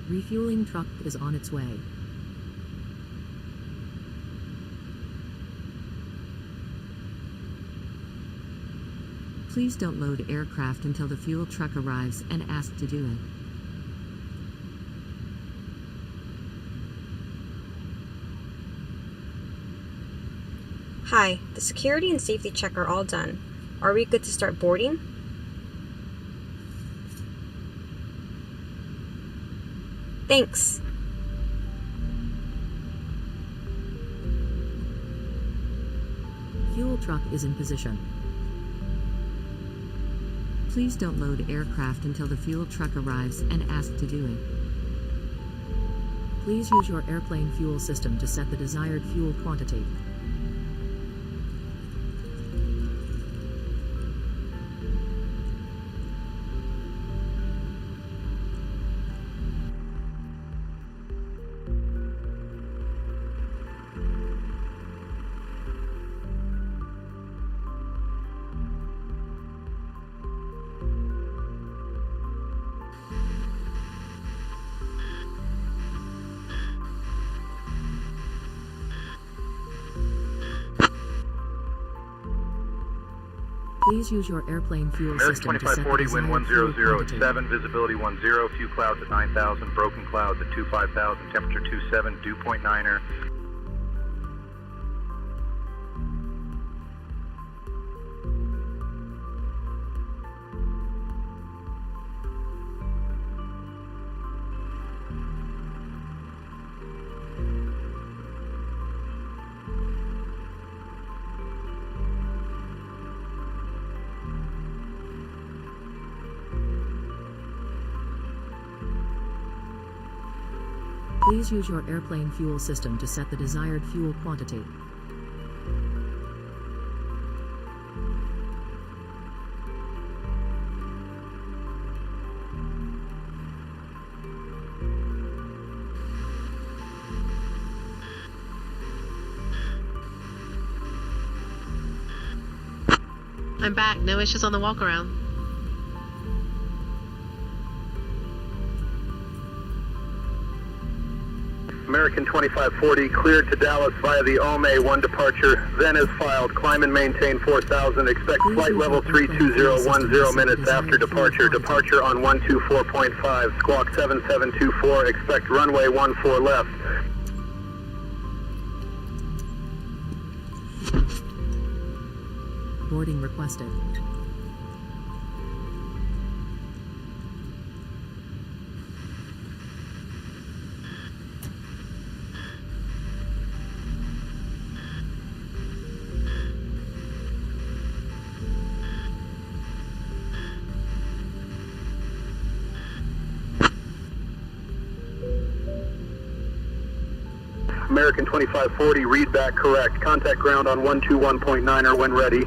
Refueling truck is on its way. Please don't load aircraft until the fuel truck arrives and ask to do it. Hi, the security and safety check are all done. Are we good to start boarding? Thanks. Fuel truck is in position. Please don't load aircraft until the fuel truck arrives and ask to do it. Please use your airplane fuel system to set the desired fuel quantity. Please use your airplane fuel system to set the 2540, desired wind fuel quantity. 1007, visibility 10, few clouds at 9,000, broken clouds at 25,000, temperature 27, dew point 9er. Please use your airplane fuel system to set the desired fuel quantity. I'm back. No issues on the walk around. American 2540, cleared to Dallas via the OMA, 1 departure, then is filed. Climb and maintain 4000, expect flight level 32010 minutes after departure. Departure on 124.5, squawk 7724, expect runway 14 left. Boarding requested. American 2540, read back correct. Contact ground on 121.9er when ready.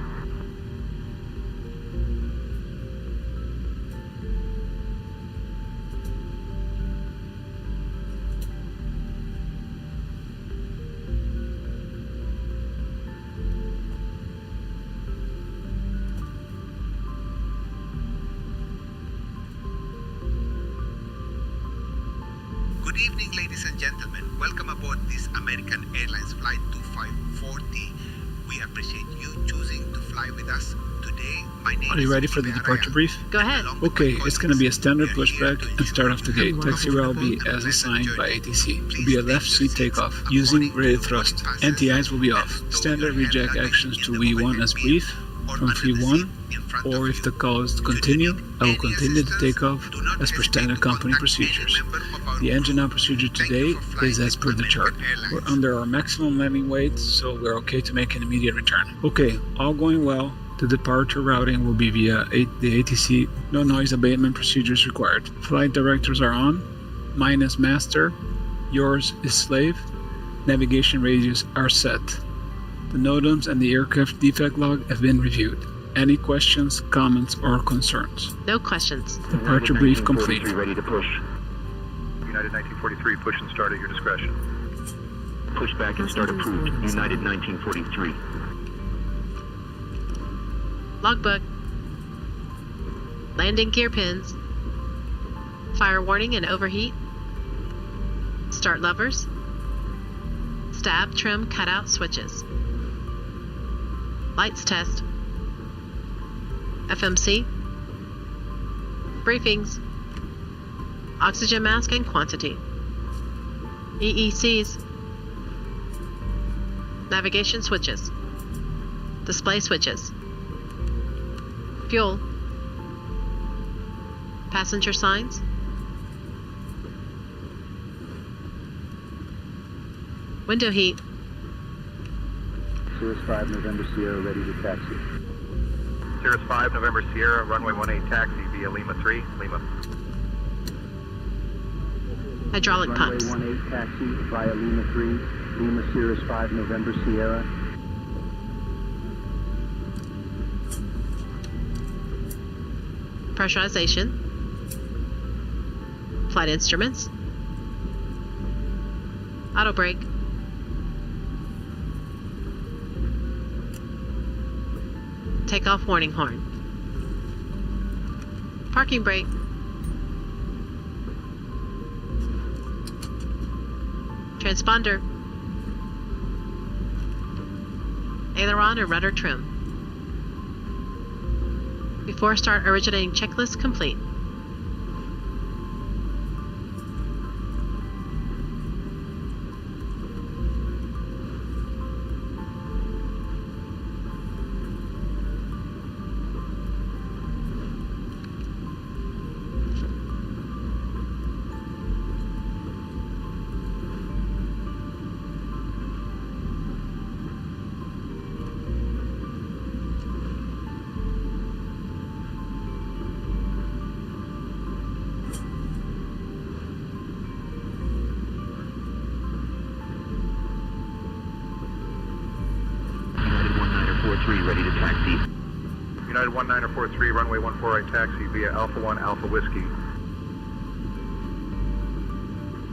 Good evening, ladies and gentlemen. Welcome aboard this American Airlines Flight 2540. We appreciate you choosing to fly with us today. My name Are you ready for the departure brief? Go ahead. Okay, it's going to be a standard pushback and start off the gate. Taxi route will be as assigned by ATC. It will be a left seat takeoff using rated thrust. Anti-ice will be off. Standard reject actions to V1 as brief from V1, or if the call is to continue, I will continue the takeoff as per standard company procedures. The engine out procedure today is as per the chart. We're under our maximum landing weight, so we're okay to make an immediate return. Okay, all going well. The departure routing will be via the ATC. No noise abatement procedures required. Flight directors are on. Mine is master. Yours is slave. Navigation radios are set. The NOTAMs and the aircraft defect log have been reviewed. Any questions, comments, or concerns? No questions. Departure brief complete. Ready to push. United 1943, push and start at your discretion. Push back and start approved. United 1943. Logbook. Landing gear pins. Fire warning and overheat. Start levers. Stab, trim, cutout switches. Lights test. FMC. Briefings. Oxygen mask and quantity. EECs. Navigation switches. Display switches. Fuel. Passenger signs. Window heat. Cirrus 5 November Sierra ready to taxi. Cirrus 5 November Sierra, runway 18 taxi via Lima 3, Lima. Hydraulic Runway pumps. 18 taxi via Lima 3, Lima Cirrus 5 November Sierra. Pressurization. Flight instruments. Auto brake. Takeoff warning horn. Parking brake. Transponder. Aileron or rudder trim. Before start originating checklist complete. Ready to taxi. United 1943, runway 14 right taxi via Alpha 1 Alpha Whiskey.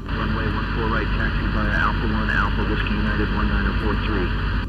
Runway 14 right taxi via Alpha 1 Alpha Whiskey United 1943.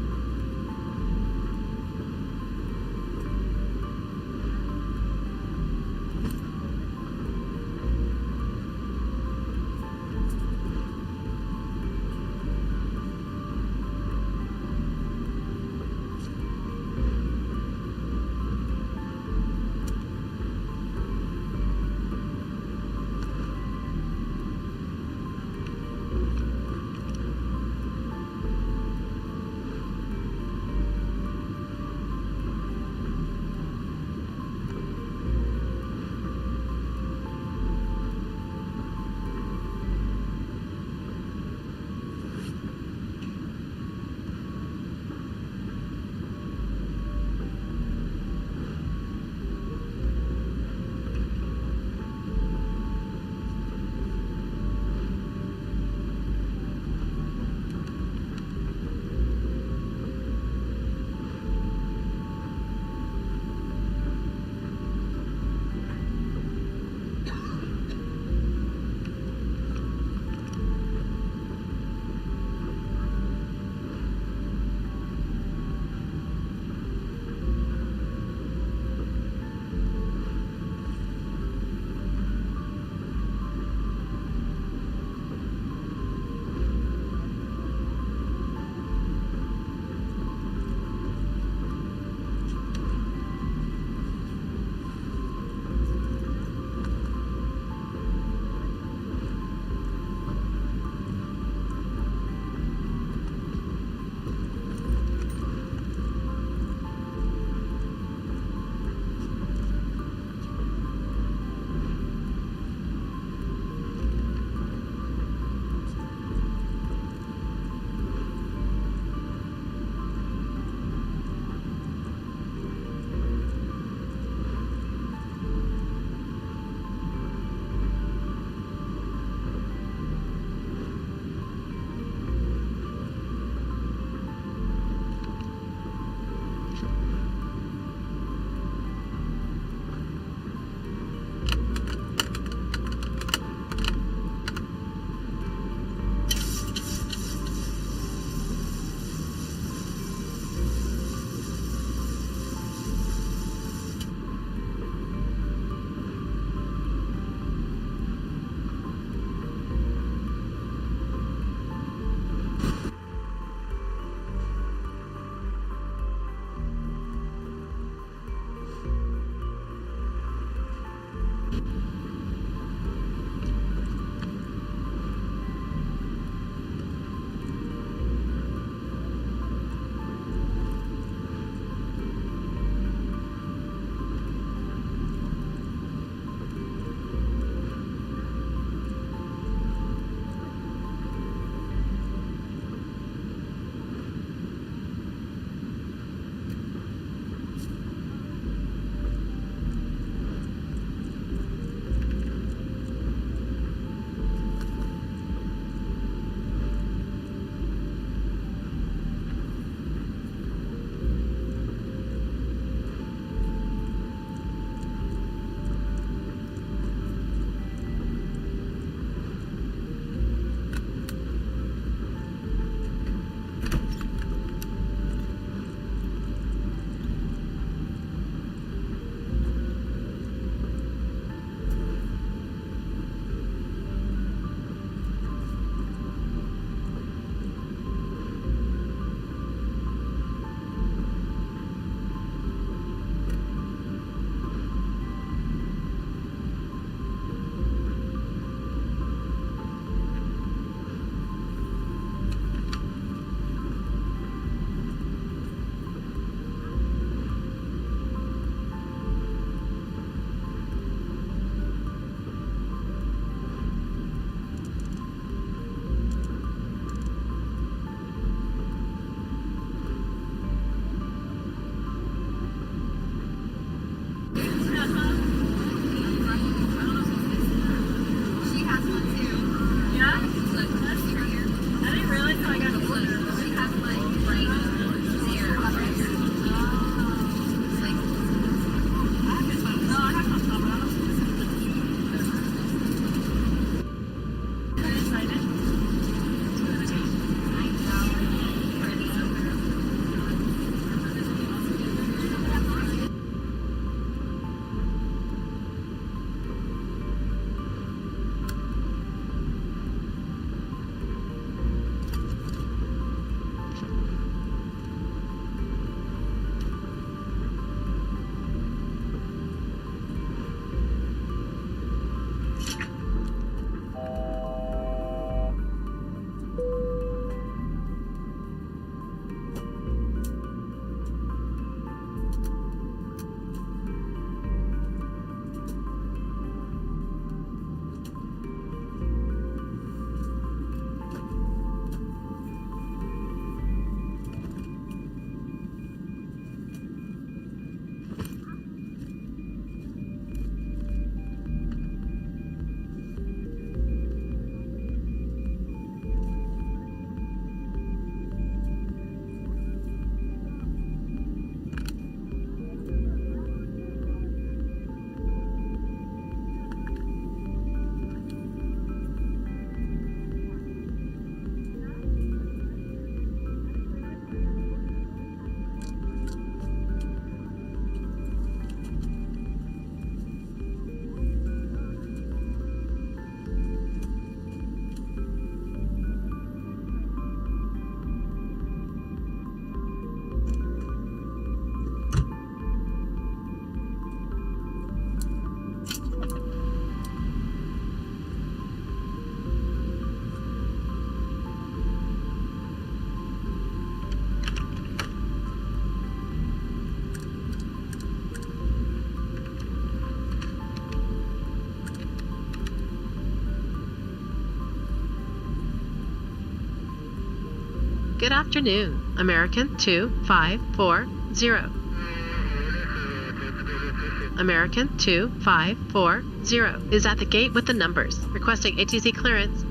Good afternoon, American 2540. American 2540 is at the gate with the numbers, requesting ATC clearance.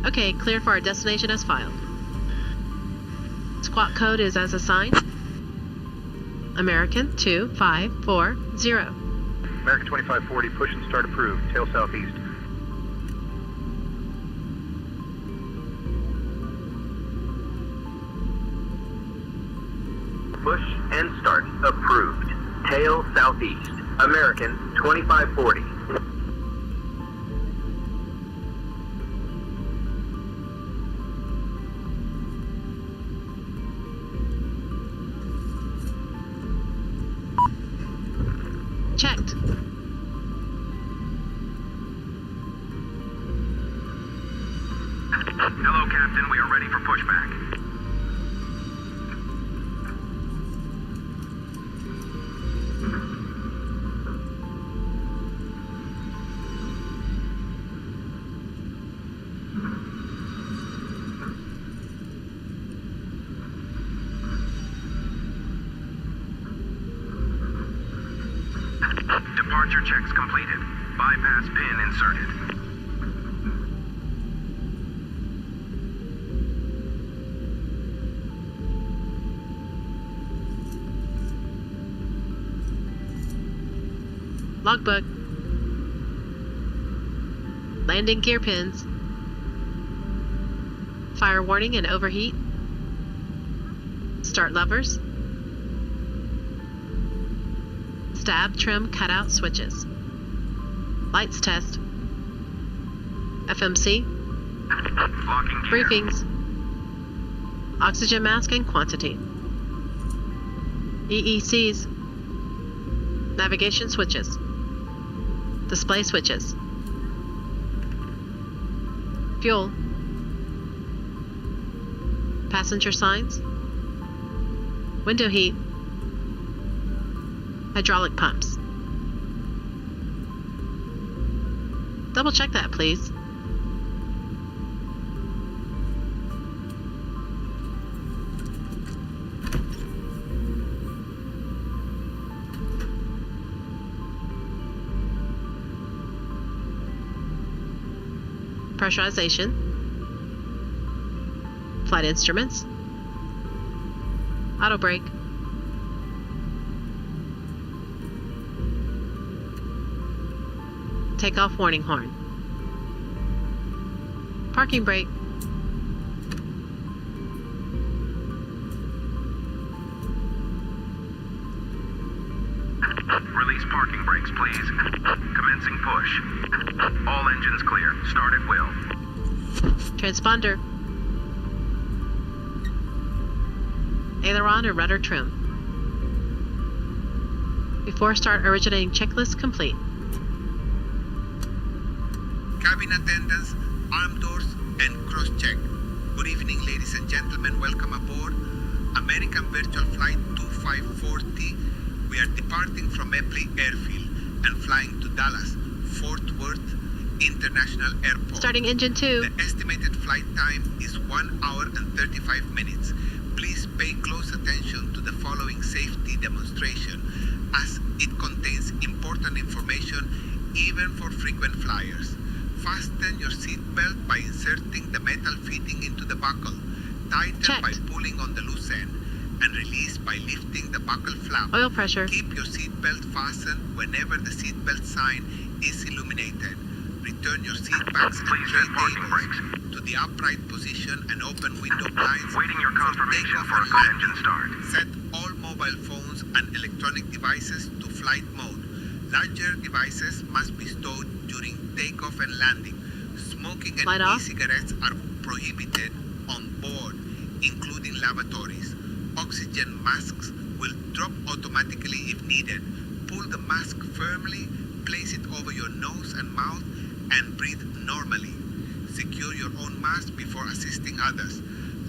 Okay, clear for our destination as filed. Squawk code is as assigned. American 2540. American 2540, push and start approved. Tail southeast. Push and start approved. Tail southeast. American 2540. Checked. Hello, Captain. We are ready for pushback. Departure checks completed. Bypass pin inserted. Logbook. Landing gear pins. Fire warning and overheat. Start levers. Stab, trim, cutout switches. Lights test. FMC. Locking gear. Briefings. Oxygen mask and quantity. EECs. Navigation switches. Display switches. Fuel. Passenger signs. Window heat. Hydraulic pumps. Double check that, please. Pressurization. Flight instruments. Auto brake. Takeoff warning horn. Parking brake. Release parking brakes, please. Commencing push. All engines clear. Start at will. Transponder. Aileron or rudder trim. Before start, originating checklist complete. Cabin attendants, arm doors, and cross-check. Good evening, ladies and gentlemen. Welcome aboard American Virtual Flight 2540. We are departing from Epley Airfield and flying to Dallas, Fort Worth International Airport. Starting engine 2. The estimated flight time is 1 hour and 35 minutes. Please pay close attention to the following safety demonstration, as it contains important information even for frequent flyers. Fasten your seat belt by inserting the metal fitting into the buckle. Tighten Checked. by pulling on the loose end, and release by lifting the buckle flap. Oil pressure. Keep your seat belt fastened whenever the seat belt sign is illuminated. Return your seat backs and Please tray set parking tables brakes. to the upright position and open window blinds. Waiting your confirmation takeoff for a and good landing. engine start. Set all mobile phones and electronic devices to flight mode. Larger devices must be stowed during takeoff and landing. Smoking and Light off. e-cigarettes are prohibited on board, including lavatories. Oxygen masks will drop automatically if needed. Pull the mask firmly, place it over your nose and mouth, and breathe normally. Secure your own mask before assisting others.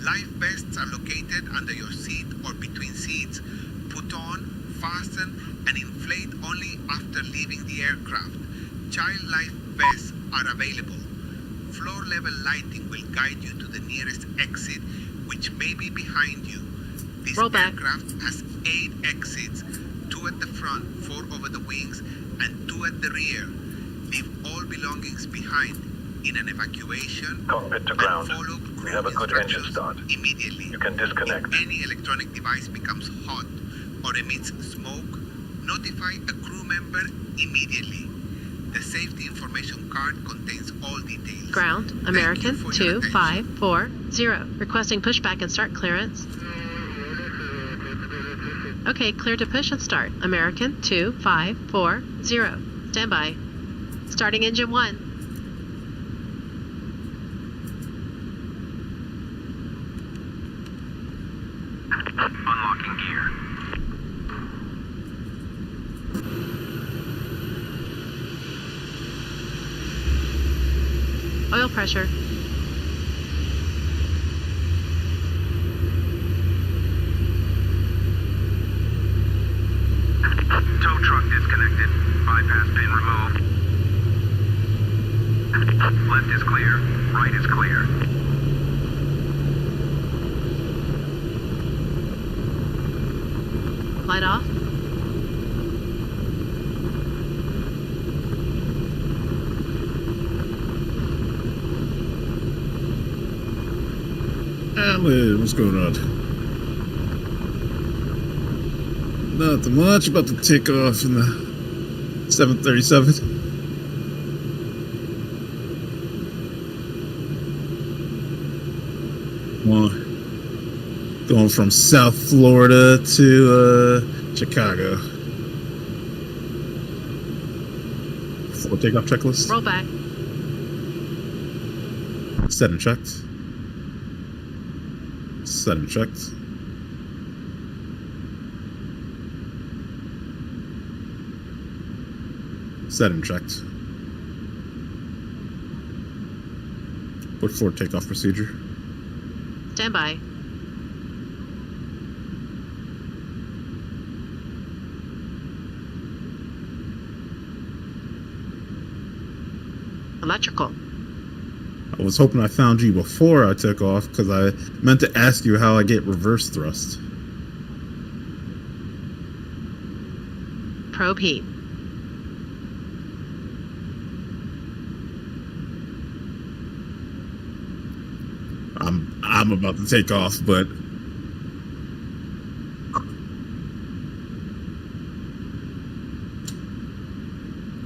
Life vests are located under your seat or between seats. Put on, Fasten and inflate only after leaving the aircraft. Child life vests are available. Floor level lighting will guide you to the nearest exit, which may be behind you. This Roll back. aircraft has 8 exits, 2 at the front, 4 over the wings, and 2 at the rear. Leave all belongings behind in an evacuation Cockpit to and ground. follow We have a crew good engine instructions start. immediately. You can disconnect. If any electronic device becomes hot or emits smoke, notify a crew member immediately. The safety information card contains all details. Ground, Thank you American for your attention. 2540. Requesting pushback and start clearance. Okay, clear to push and start. American 2540. Stand by. Starting engine 1. Unlocking gear. Oil pressure. Tow truck disconnected. Bypass pin removed. Left is clear. Right is clear. Light off. What's going on? Nothing much. About to take off in the 737. Well, going from South Florida to Chicago. Full takeoff checklist. Roll back. Set and checked. Set and checked. Set and checked. Look for takeoff procedure. Stand by. Electrical. I was hoping I found you before I took off because I meant to ask you how I get reverse thrust. Probe heat. I'm about to take off, but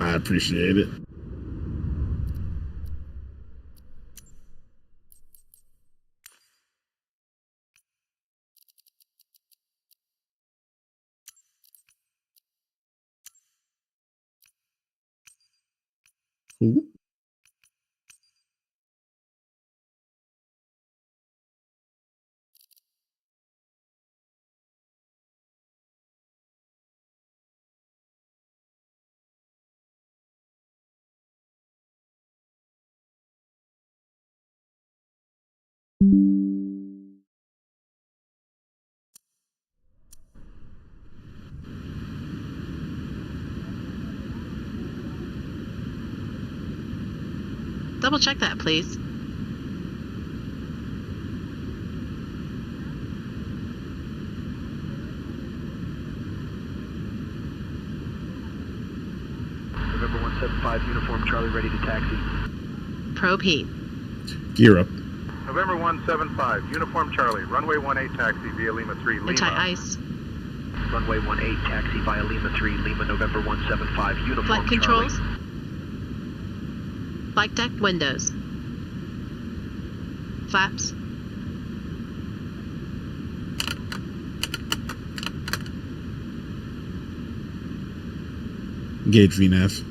I appreciate it. Ooh. Double check that, please. November 175, uniform Charlie ready to taxi. Probe heat. Gear up. November 175, Uniform Charlie, runway 18 taxi via Lima 3, Lima. Anti-ice. Runway 18 taxi via Lima 3, Lima, November 175, uniform Flight Charlie. controls. Flight deck windows. Flaps. Gauge VNAV.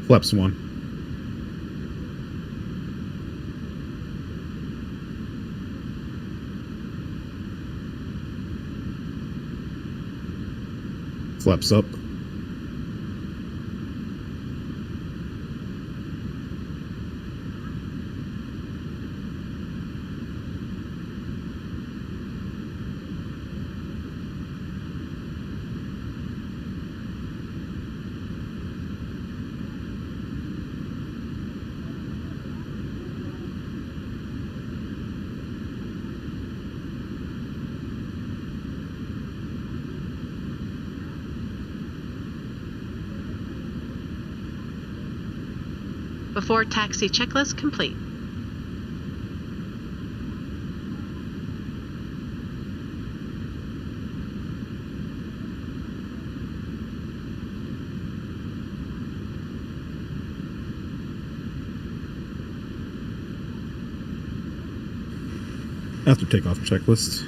Flaps 1. Flaps up. Before taxi checklist complete. After takeoff checklist.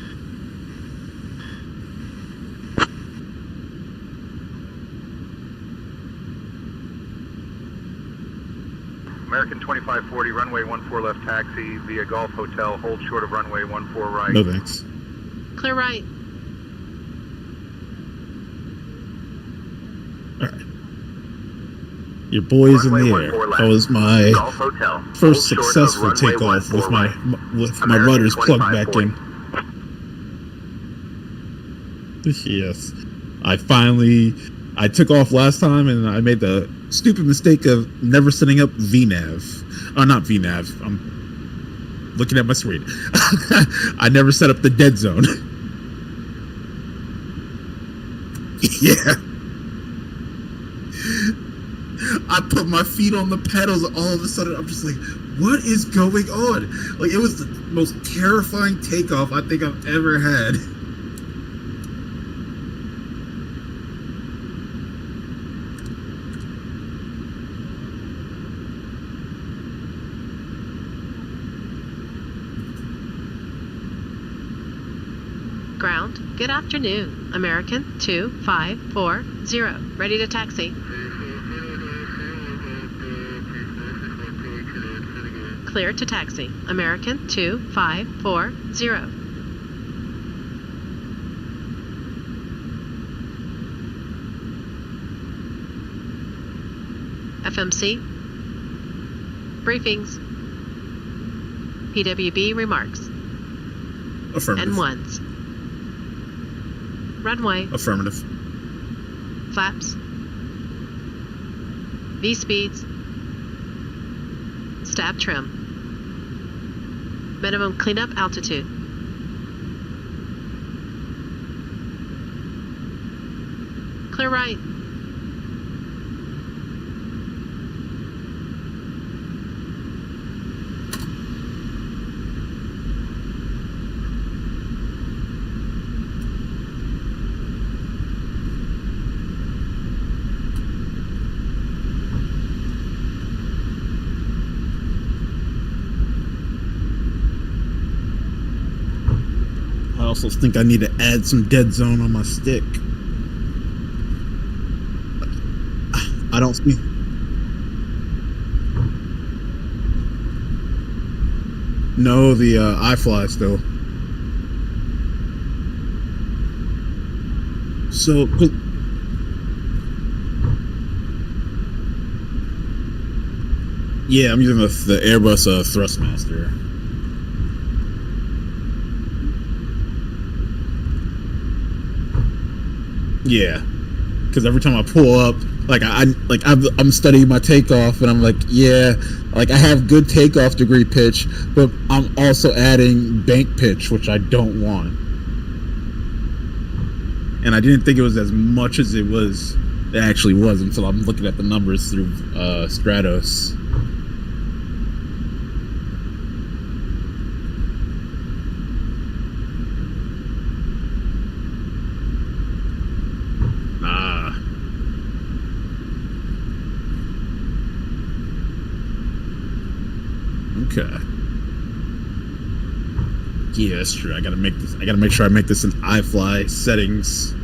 American 2540, runway 14 left taxi via Golf Hotel, hold short of runway 14 right. No thanks. Clear right. Alright. Your boy is in the air. That was my Golf Hotel. first Hold short of successful runway takeoff 14 with my American rudders plugged back 2540. in. Yes. I took off last time and I made the stupid mistake of never setting up VNAV. Not VNAV. I'm looking at my screen. I never set up the dead zone. Yeah. I put my feet on the pedals and all of a sudden I'm just like, what is going on? Like, it was the most terrifying takeoff I think I've ever had. Ground, good afternoon. American 2540, ready to taxi. Clear to taxi. American 2540. FMC. Briefings. PWB remarks. Affirmative. N1s. Runway. Affirmative. Flaps. V speeds. Stab trim. Minimum cleanup altitude. Clear right. I also think I need to add some dead zone on my stick. I don't see. No, the iFly still. So, yeah, I'm using the Airbus Thrustmaster. Yeah, because every time I pull up, I'm studying my takeoff, and I'm like, yeah, like I have good takeoff degree pitch, but I'm also adding bank pitch, which I don't want. And I didn't think it was as much as it actually was until I'm looking at the numbers through Stratos. Okay. Yeah, that's true. I gotta make sure I make this an iFly settings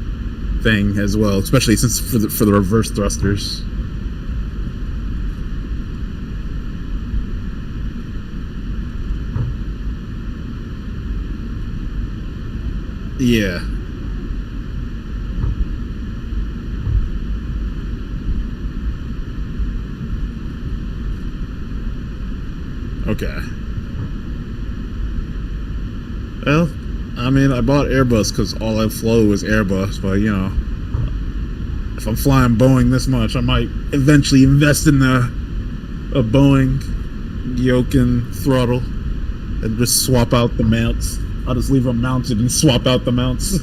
thing as well, especially since for the reverse thrusters. Yeah. Okay. Well, I mean, I bought Airbus because all I flew was Airbus, but you know, if I'm flying Boeing this much, I might eventually invest in a Boeing yoke and throttle and just swap out the mounts. I'll just leave them mounted and swap out the mounts.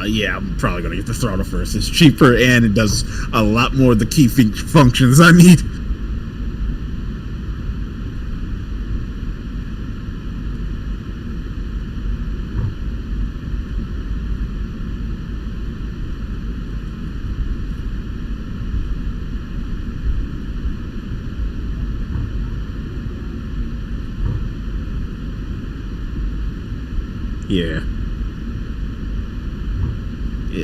Yeah, I'm probably gonna get the throttle first. It's cheaper and it does a lot more of the key functions I need. Yeah.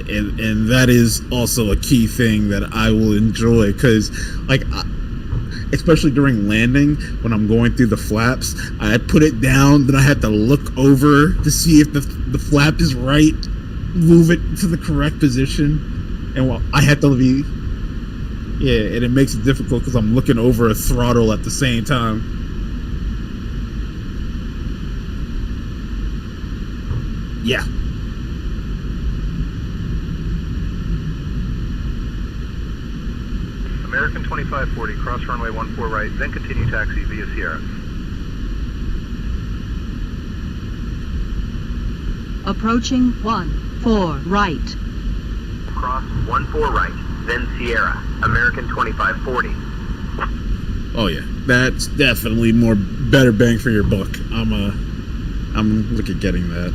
And that is also a key thing that I will enjoy, because like especially during landing when I'm going through the flaps, I put it down, then I have to look over to see if the flap is right, move it to the correct position, and I have to be and it makes it difficult because I'm looking over a throttle at the same time. Yeah. American 2540, cross runway 14 right, then continue taxi via Sierra. Approaching 14 right. Cross 14 right, then Sierra, American 2540. Oh yeah, that's definitely better bang for your buck. I'm looking at getting that.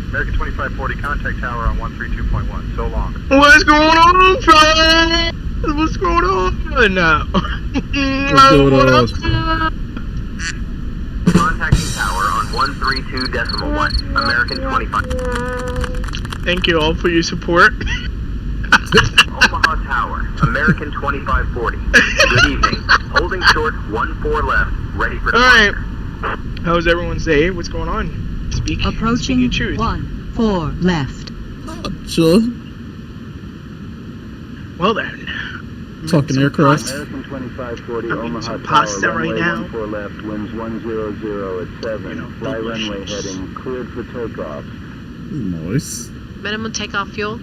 American 2540, contact tower on 132.1. So long. What's going on, fellas? What's going on now? What's going on? Contacting tower on 132.1. American 25. Thank you all for your support. Omaha Tower, American 2540. Good evening. Holding short 14 left. Ready for Alright. departure. How's everyone's day? What's going on? Speak Approaching your truth. 14 left. Sure. Well then. Talking aircraft. American 2540, I'm eating Omaha some Tower, pasta right runway now. 14 left, winds 100 at 7. You know, Fly runway delicious. heading, cleared for takeoff. Nice. Minimum takeoff fuel.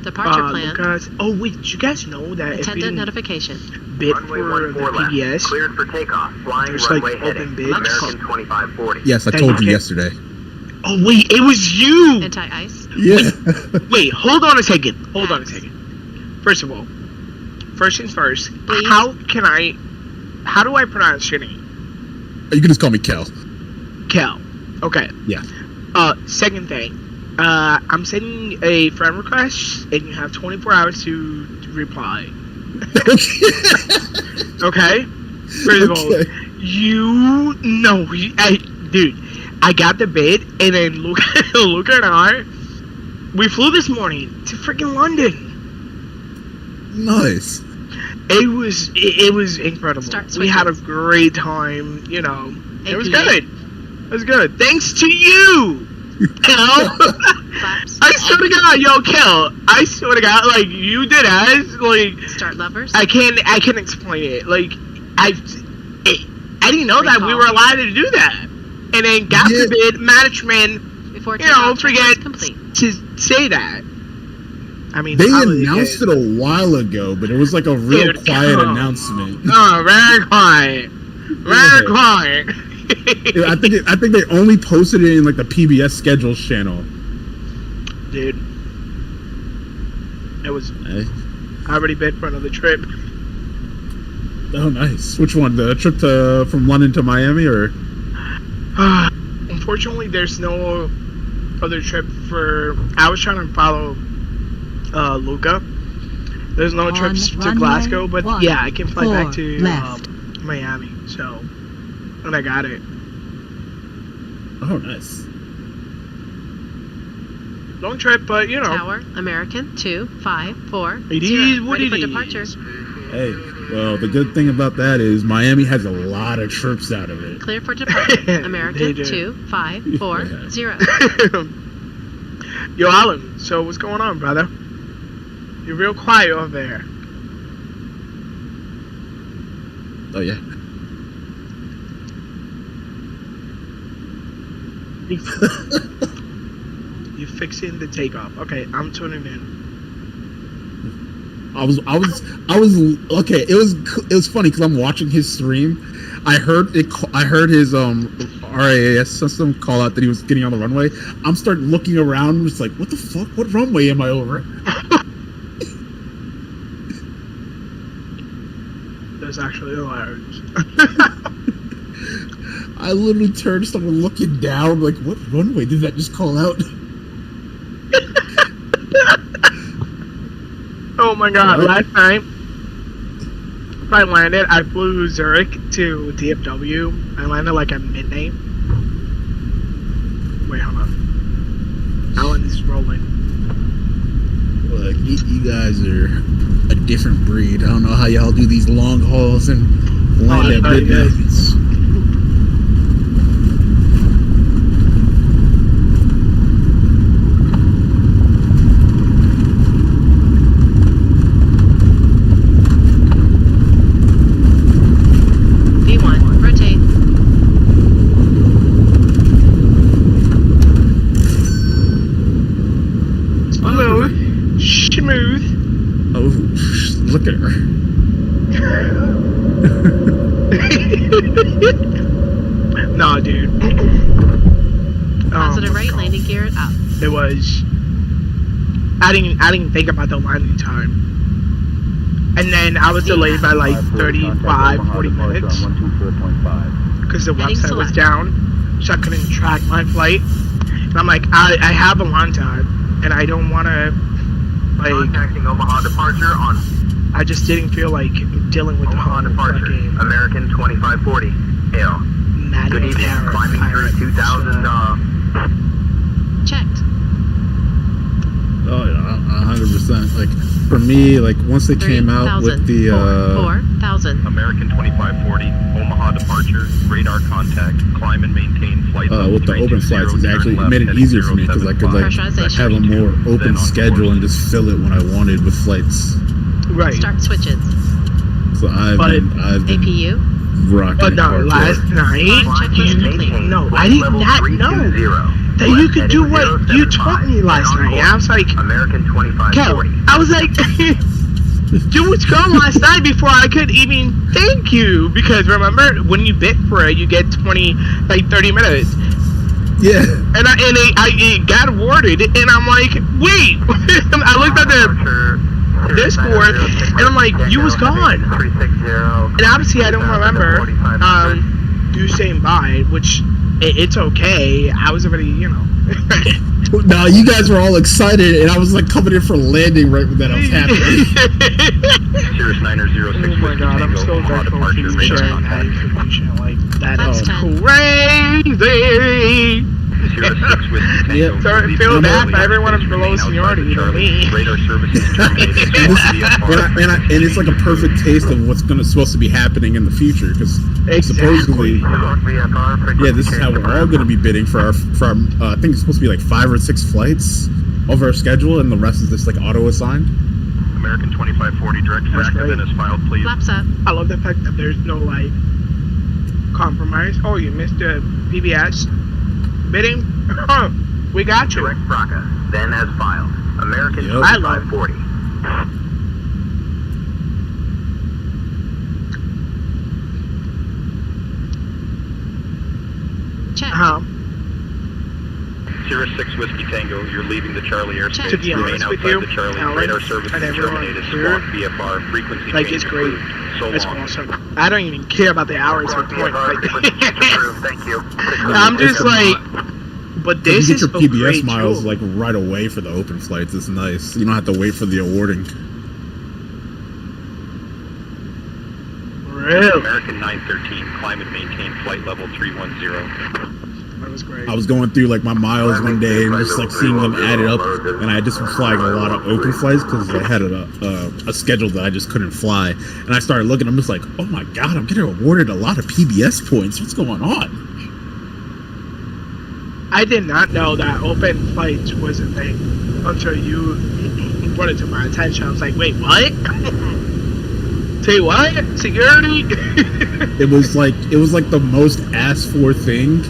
Departure plan. Lucas. Oh wait, did you guys know that if you Attendant didn't notification. bid Runway for the 14 left, PBS, cleared for takeoff. Flying there's like runway open heading, bids. American 2540. Yes, I That told you you get- yesterday. Oh wait, it was you! Anti-ice. Yeah. Wait, hold on a second. Hold on a second. First of all, first things first, Please. how do I pronounce your name? You can just call me Kel. Kel. Okay. Yeah. Second thing, I'm sending a friend request, and you have 24 hours to reply. Okay? First of all, Okay. dude, I got the bid, and then Luca and I, we flew this morning to freaking London. Nice. It was incredible. Start We had a switching. great time, you know. It was APU. good. It was good. Thanks to you, Kel. Flaps. I swear to God, yo, Kel. I swear to God, like you did as like Start levers. I can't explain it. Like I didn't know that we Recall. were allowed to do that, and then God Yeah. forbid management, Before you know, takeoff, forget checklist complete. to say that. I mean, They probably announced did. it a while ago, but it was like a real Dude, quiet come on. announcement. Oh, very quiet. Very quiet. I think they only posted it in like the PBS schedules channel. Dude, it was. Hey. I already bid for another trip. Oh, nice. Which one? The trip from London to Miami, or? Unfortunately, there's no other trip for. I was trying to follow Luca. There's no On trips to runway Glasgow, but yeah, I can fly back 14 to left. Miami. So, and I got it. Oh, nice. Long trip, but you know. Tower. American 254. It is what Ready it for is. departure. Hey, well, the good thing about that is Miami has a lot of trips out of it. Clear for departure. They American do. 2540. Yo, Alan. So what's going on, brother? You're real quiet over there. Oh yeah. You fixing the takeoff. Okay, I'm tuning in. I was okay. It was funny because I'm watching his stream. I heard his RAAS system call out that he was getting on the runway. I'm starting looking around, just like, what the fuck? What runway am I over? That's actually hilarious. I literally turned, started looking down, like, what runway did that just call out? Oh my god, last night I landed, I flew Zurich to DFW. I landed like at midnight. Wait, hold on. Alan is rolling. Like, you guys are a different breed. I don't know how y'all do these long hauls and land at midnight. Look at her. No, dude. Positive right, landing gear up. It was. I didn't think about the landing time. And then I was delayed by like 35, 40 minutes. Because the website was down. So I couldn't track my flight. And I'm like, I have a long time. And I don't want to, like. Contacting Omaha departure on. I just didn't feel like dealing with Omaha the departure. American 2540. Hail. Good evening. Climbing through 2000. Checked. Oh yeah, 100%. Like for me, like once they came out with the 4,000. American 2540. Omaha departure. Radar contact. Climb and maintain flight. With the open flights, it actually made it easier for me because I could like have a more open schedule and just fill it when I wanted with flights. Right. Start switches. So I've been APU. rocking. But no, last night, no, I did not know that you could do what you taught me last night. I was like, American 2540. I was like, do what's going last night before I could even thank you. Because remember, when you bid for it, you get 30 minutes. Yeah. And I got awarded, and I'm like, wait. I looked at the Discord, and I'm like, you was gone. And obviously I don't remember you saying bye, which it's okay. I was already, No, you guys were all excited, and I was like coming in for landing right when that was happening. Cirrus 906. Oh my god, I'm so grateful for you sharing that information. Like, that is crazy. Yep. So I feel bad for everyone below seniority than me. and it's like a perfect taste of what's supposed to be happening in the future because supposedly, this is how we're all going to be bidding for our I think it's supposed to be like 5 or 6 flights of our schedule, and the rest is just like auto assigned. American 2540 direct track event is filed, please. Flaps up. I love the fact that there's no like compromise. Oh, you missed the PBS bidding? We got you. Direct Braca, then as filed. American 2540. Check. Cirrus 6 Whiskey Tango, you're leaving the Charlie airspace. To be honest with you, Alan, radar service and is everyone terminated. here, Squawk VFR frequency like, change it's great. approved. So It's long. awesome. I don't even care about the hours or point. Like, Thank you. I'm just like, but this you is get your a PBS great miles tool. like right away for the open flights. It's nice. You don't have to wait for the awarding. Really? American 913, climb and maintain flight level 310. That was great. I was going through like my miles one day and just like seeing them added up, and I just was flying a lot of open flights because I had a schedule that I just couldn't fly. And I started looking. I'm just like, oh my god, I'm getting awarded a lot of PBS points. What's going on? I did not know that open flights was a thing until you brought it to my attention. I was like, wait, what? Say what? Security? It was like the most asked for thing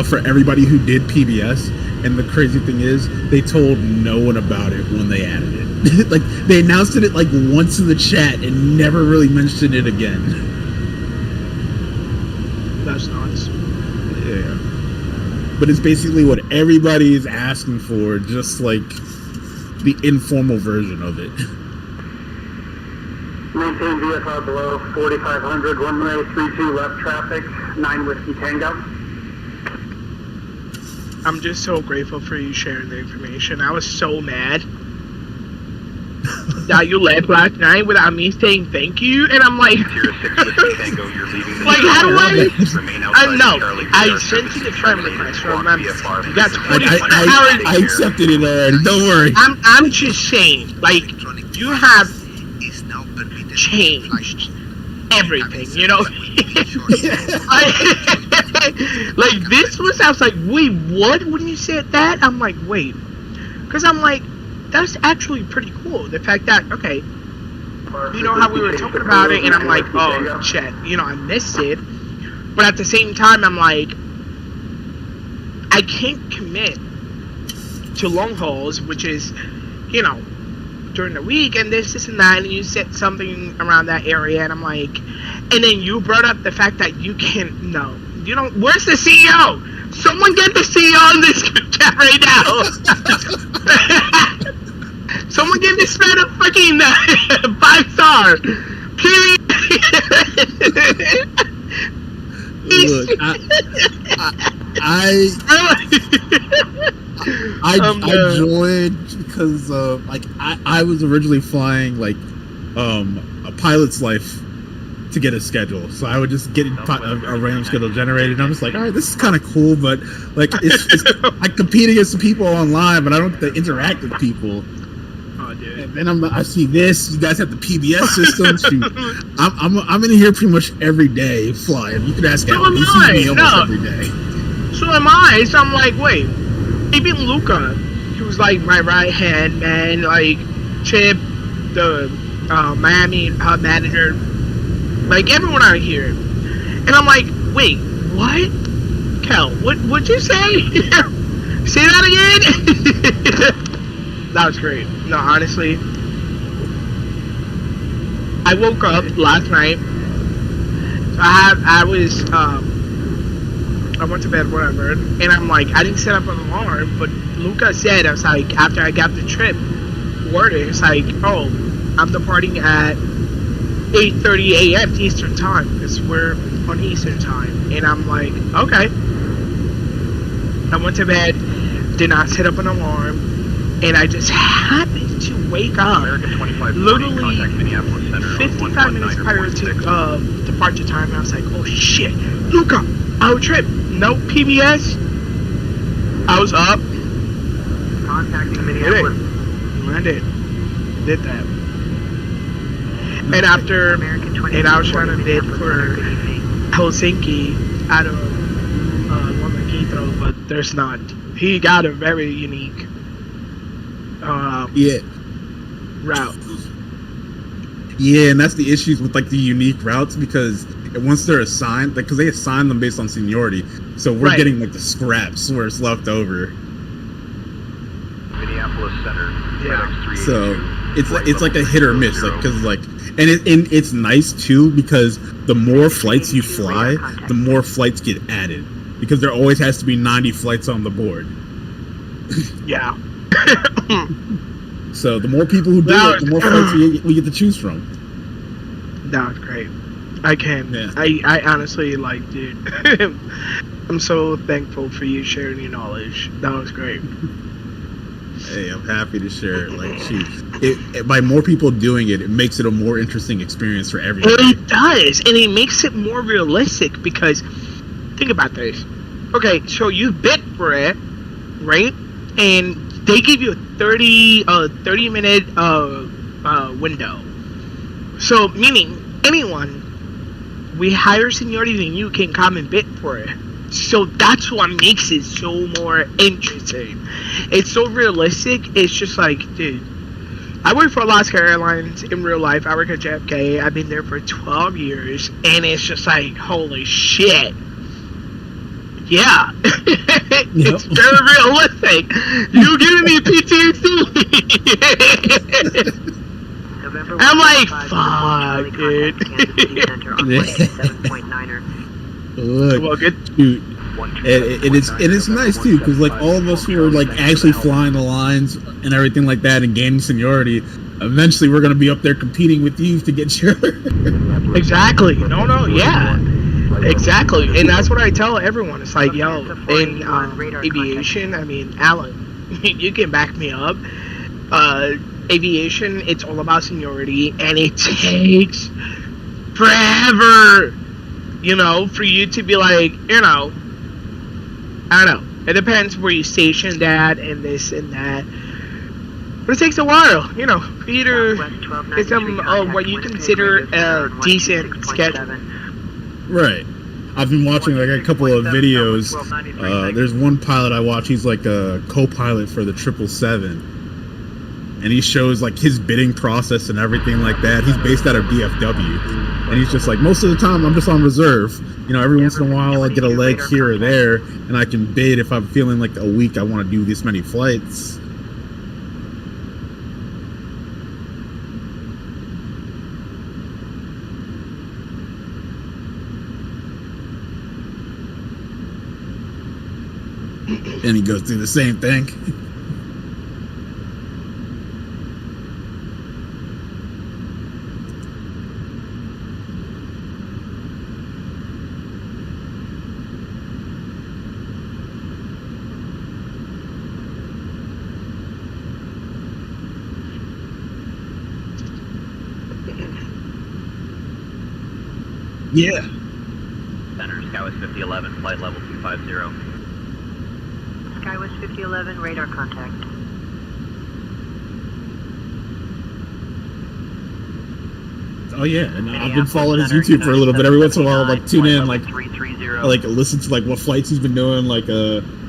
for everybody who did PBS, And the crazy thing is, they told no one about it when they added it. Like, they announced it like once in the chat and never really mentioned it again. That's nuts. Yeah. But it's basically what everybody is asking for, just like the informal version of it. Maintain VFR below 4500, runway 32 left traffic, 9 Whiskey Tango. I'm just so grateful for you sharing the information. I was so mad that you left last night without me saying thank you, and I'm like, like, how do I know, I sent you the friend request, remember? You got 24 hours. I accepted it already, don't worry. I'm just saying, like, you have changed everything, you know? Like, this was, I was like, wait, what? When you said that, I'm like, wait. Because I'm like, that's actually pretty cool. The fact that, okay, you know how we were talking about it, and I'm like, oh, shit, you know, I missed it. But at the same time, I'm like, I can't commit to long hauls, which is, you know, during the week, and this and that, and you said something around that area, and I'm like, and then you brought up the fact that you can't, no, you don't, where's the CEO? Someone get the CEO in this chat right now. Someone give this man a fucking 5-star. Period. Look, I joined because like I was originally flying like a pilot's life to get a schedule, so I would just get a random schedule generated, and I'm just like, all right, this is kind of cool, but like it's I compete against the people online, but I don't get to interact with people. And then I see this. You guys have the PBS system. Shoot, I'm in here pretty much every day flying. You can ask Alan. He sees me almost every day. So am I. So I'm like, wait. Even Luca, he was like my right hand man. Like Chip, the Miami manager, like everyone out here. And I'm like, wait, what? Kel, what'd you say? Say that again. That was great. No, honestly, I woke up last night. So I went to bed, whatever, and I'm like, I didn't set up an alarm, but Luca said, I was like, after I got the trip worded, it's like, oh, I'm departing at 8:30 a.m. Eastern time, because we're on Eastern time, and I'm like, okay. I went to bed, did not set up an alarm, and I just happened to wake up literally 55 minutes prior to departure time, and I was like, oh shit, Luca, our trip, no PBS. I was up, Contacting Minneapolis. landed, did that, and after, and I was trying to bid for Helsinki out of London Heathrow, but there's not. He got a very unique route. Yeah, and that's the issues with like the unique routes, because once they're assigned, like, because they assign them based on seniority, so we're getting like the scraps where it's left over. Minneapolis Center. Yeah. So it's like a hit or miss, like, because like, and it's nice too, because the more flights you fly, the more flights get added, because there always has to be 90 flights on the board. Yeah. So the more people who do it, the more flights we get to choose from. That was great. I can. Yeah. I honestly, like, dude, I'm so thankful for you sharing your knowledge. That was great. Hey, I'm happy to share it. Like, by more people doing it, it makes it a more interesting experience for everybody. It does, and it makes it more realistic, because think about this. Okay, so you bid for it, right? And they give you a 30-minute window. So, meaning anyone with higher seniority than you can come and bid for it. So that's what makes it so more interesting. It's so realistic. It's just like, dude, I work for Alaska Airlines in real life. I work at JFK. I've been there for 12 years, and it's just like, holy shit. yeah, it's very realistic. You giving me PTSD? I'm like, fuck, dude. Look, Well, good. dude, and it's nice too, because like all of us who are like actually flying the lines and everything like that and gaining seniority, eventually we're gonna be up there competing with you to get your. Exactly. No, yeah. Exactly. And that's what I tell everyone. It's like, yo, in aviation, I mean, Alan, you can back me up. Aviation, it's all about seniority, and it takes forever, you know, for you to be like, you know, I don't know. It depends where you stationed at and this and that. But it takes a while, you know, for you to get some what you consider a decent schedule. Right. I've been watching like a couple of videos. There's one pilot I watch. He's like a co-pilot for the 777, and he shows like his bidding process and everything like that. He's based out of DFW, and he's just like, most of the time I'm just on reserve. You know, every once in a while I get a leg here or there, and I can bid if I'm feeling like a week I want to do this many flights. And he goes through the same thing. Yeah. Center, Skywest 5011, flight level 250. Skywest 5011, radar contact. Oh yeah, and I've been following his YouTube for a little bit. Every once in a while, I'll, like tune in, like listen to like what flights he's been doing. Like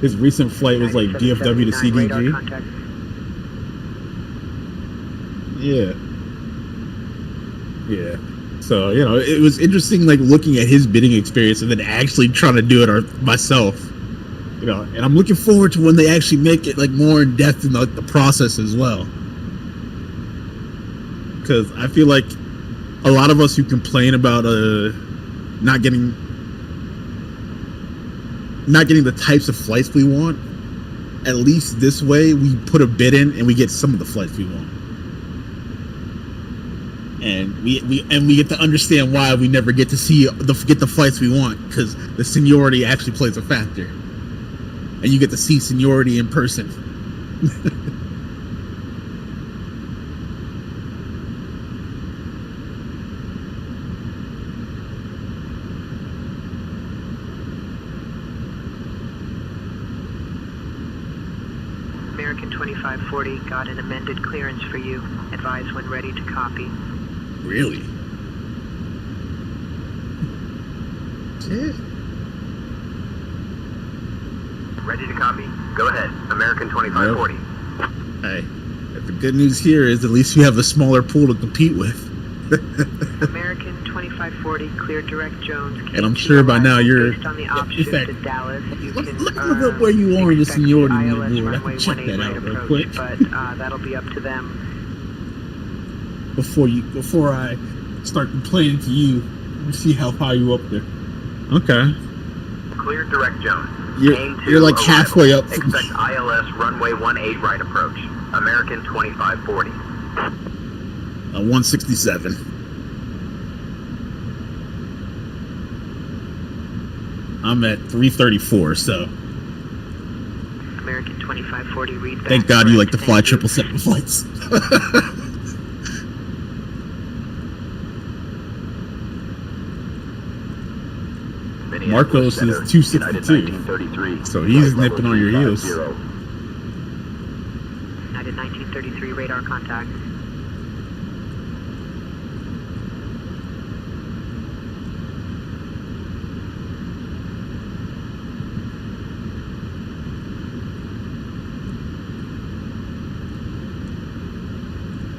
his recent flight was like DFW to CDG. Yeah. So you know, it was interesting, like looking at his bidding experience and then actually trying to do it myself. You know, and I'm looking forward to when they actually make it like more in depth in the process as well. Because I feel like a lot of us who complain about not getting the types of flights we want, at least this way we put a bid in and we get some of the flights we want. And we get to understand why we never get to get the flights we want, because the seniority actually plays a factor. And you get to see seniority in person. American 2540 got an amended clearance for you. Advise when ready to copy. Really? Shit. Ready to copy? Go ahead. American 2540. Hey, the good news here is at least you have a smaller pool to compete with. American 2540, clear direct Jones. And I'm sure by now you're... Based on the option to Dallas, you look can up where you are in the seniority ILS board. I runway can check 18 that out right real approach, quick. but that'll be up to them. Before I start complaining to you, let me see how high you up there. Okay. Clear direct Jones. You're like halfway up. Expect ILS runway 18 right approach. American 2540. 167. I'm at 334, so. American 2540, read back. Thank God you like to fly 777 flights. Marcos is 262, so he's nipping on your heels. United 1933, radar contact.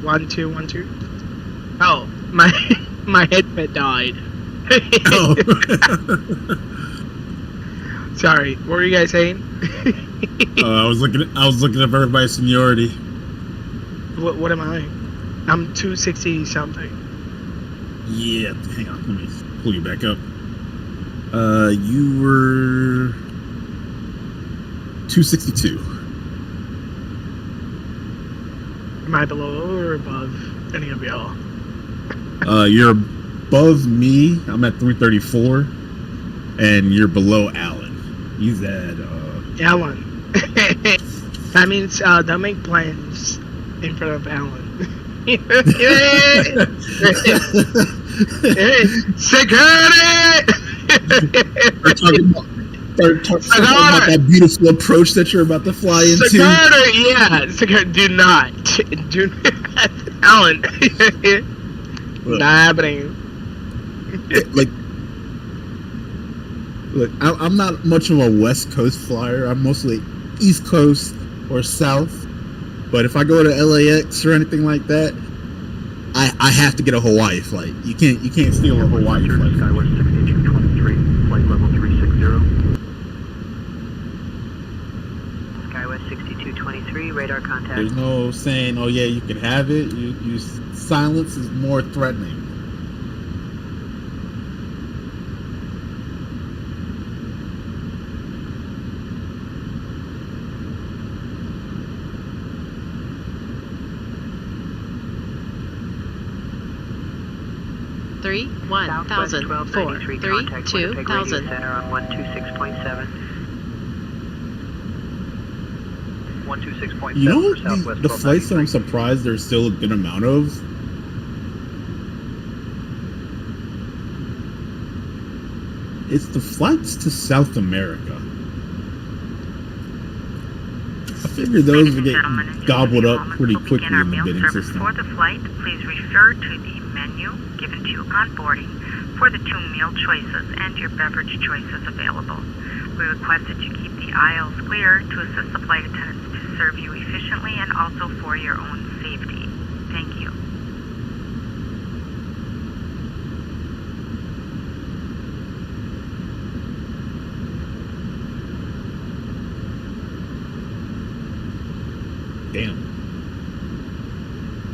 One, two. Oh, my headset died. Oh. Sorry, what were you guys saying? I was looking at everybody's seniority. What am I? I'm 260 something. Yeah, hang on, let me pull you back up. You were 262. Am I below or above any of y'all? You're above me. I'm at 334, and you're below Alan. He's at Alan. That means don't make plans in front of Alan. Security! Start talking about that beautiful approach that you're about to fly into. Security, yeah. Security, do not. Alan. Not happening. Look, I'm not much of a West Coast flyer. I'm mostly East Coast or South. But if I go to LAX or anything like that, I have to get a Hawaii flight. You can't steal a Hawaii flight. Skywest 6223, flight level 360. Skywest 6223, radar contact. There's no saying, oh yeah, you can have it. Silence is more threatening. Three, 1,000, 4, 3, 2,000. Center on 126.7. 126.7 You know for Southwest the flights that I'm 1293. surprised there's still a good amount of? It's the flights to South America. I figure those would get gobbled up pretty quickly in the bidding system. For the flight, please refer to the menu given to you on boarding for the 2 meal choices and your beverage choices available. We request that you keep the aisles clear to assist the flight attendants to serve you efficiently and also for your own safety. Thank you. Damn.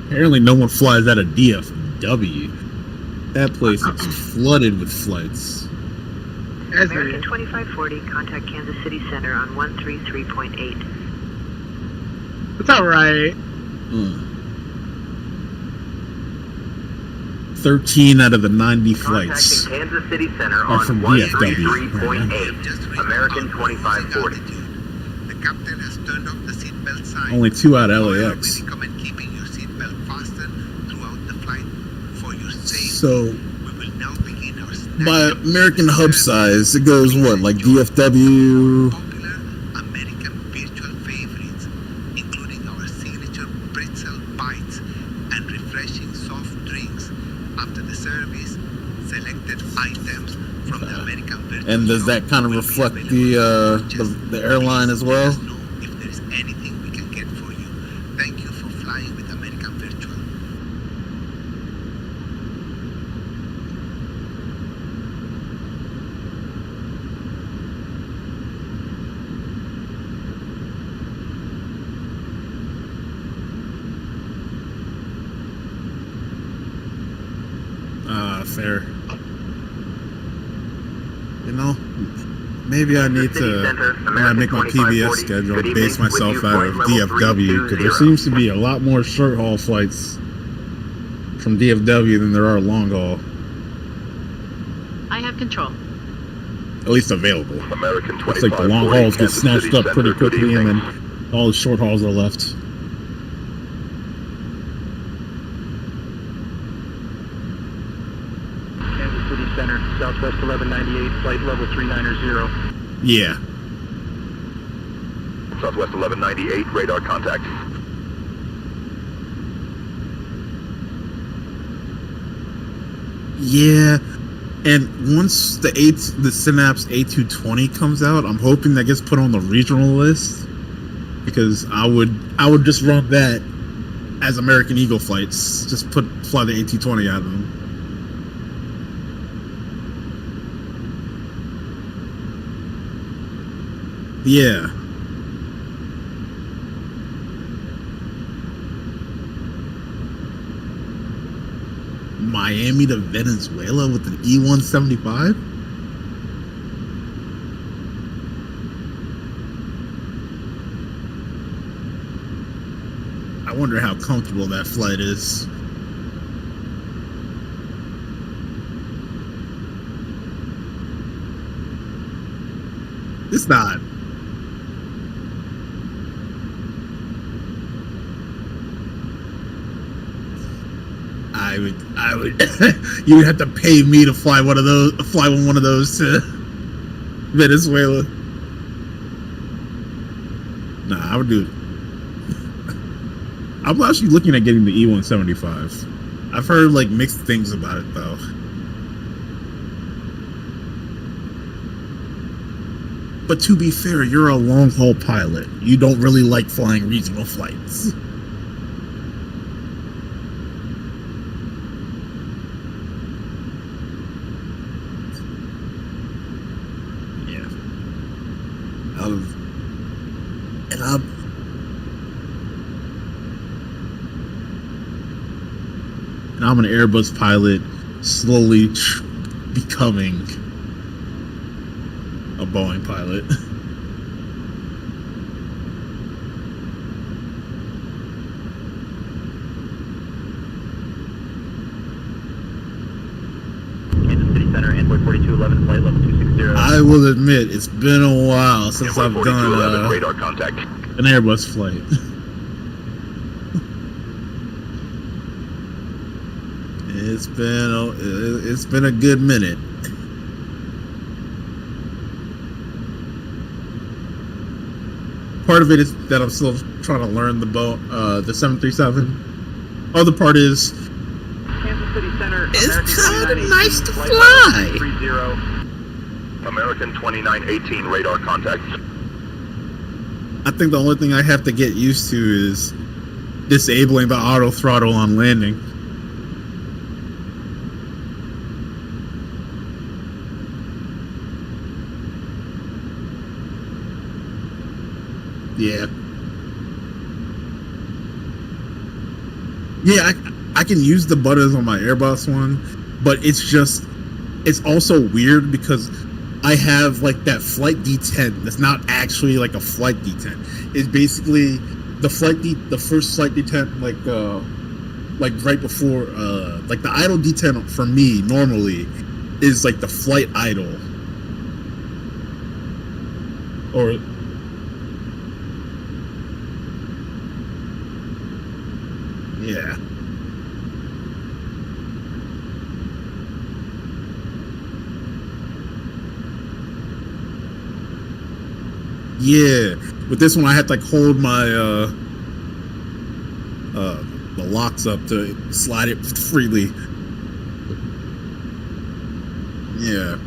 Apparently no one flies out of DFW. That place is flooded with flights. American 2540, contact Kansas City Center on 133.8. It's alright. 13 out of the 90 flights Contacting Kansas City Center are on from DFW. 133.8. American 2540. The captain has turned off the seatbelt sign. Only 2 out of However, LAX. we recommend keeping your seatbelt fastened throughout the flight for your safety. So, We will now begin our by American hub size, it goes what, like DFW? popular American virtual favorites, including our signature pretzel bites and refreshing soft drinks after the service. Selected items from the American virtual And does that kind of will be reflect available the airline as well? Let us know if there is anything we can get for you. Thank you for flying with American Virtual. Fair. You know, maybe I need to, when I make my PBS schedule, base myself out of DFW, because there seems to be a lot more short haul flights from DFW than there are long haul, I have control. at least available. American Looks like the long hauls get snatched up pretty quickly, and then all the short hauls are left. Kansas City Center, Southwest 1198, flight level 390. Yeah. Southwest 1198, radar contact. Yeah, and once the Synapse A220 comes out, I'm hoping that gets put on the regional list, because I would just run that as American Eagle flights. Just fly the A220 out of them. Yeah. Miami to Venezuela with an E-175? I wonder how comfortable that flight is. It's not. I would you would have to pay me to fly one of those to Venezuela. Nah, I would do it. I'm actually looking at getting the E-175. I've heard like mixed things about it though. But to be fair, you're a long haul pilot. You don't really like flying regional flights. And I'm an Airbus pilot, slowly becoming a Boeing pilot. Kansas City Center, Android 4211, flight level 260. I will admit, it's been a while since I've done radar contact. An Airbus flight. It's been a good minute. Part of it is that I'm still trying to learn the 737. Other part is Kansas City Center, it's kind of nice to fly. American 2918 radar contact. I think the only thing I have to get used to is disabling the auto throttle on landing. Yeah. Yeah, I can use the buttons on my Airbus one, but it's also weird because I have like that flight D10 that's not actually like a flight D10. It's basically the first flight D10 like right before like the idle D10 for me normally is like the flight idle. Or yeah. Yeah. With this one I had to like hold my the locks up to slide it freely. Yeah.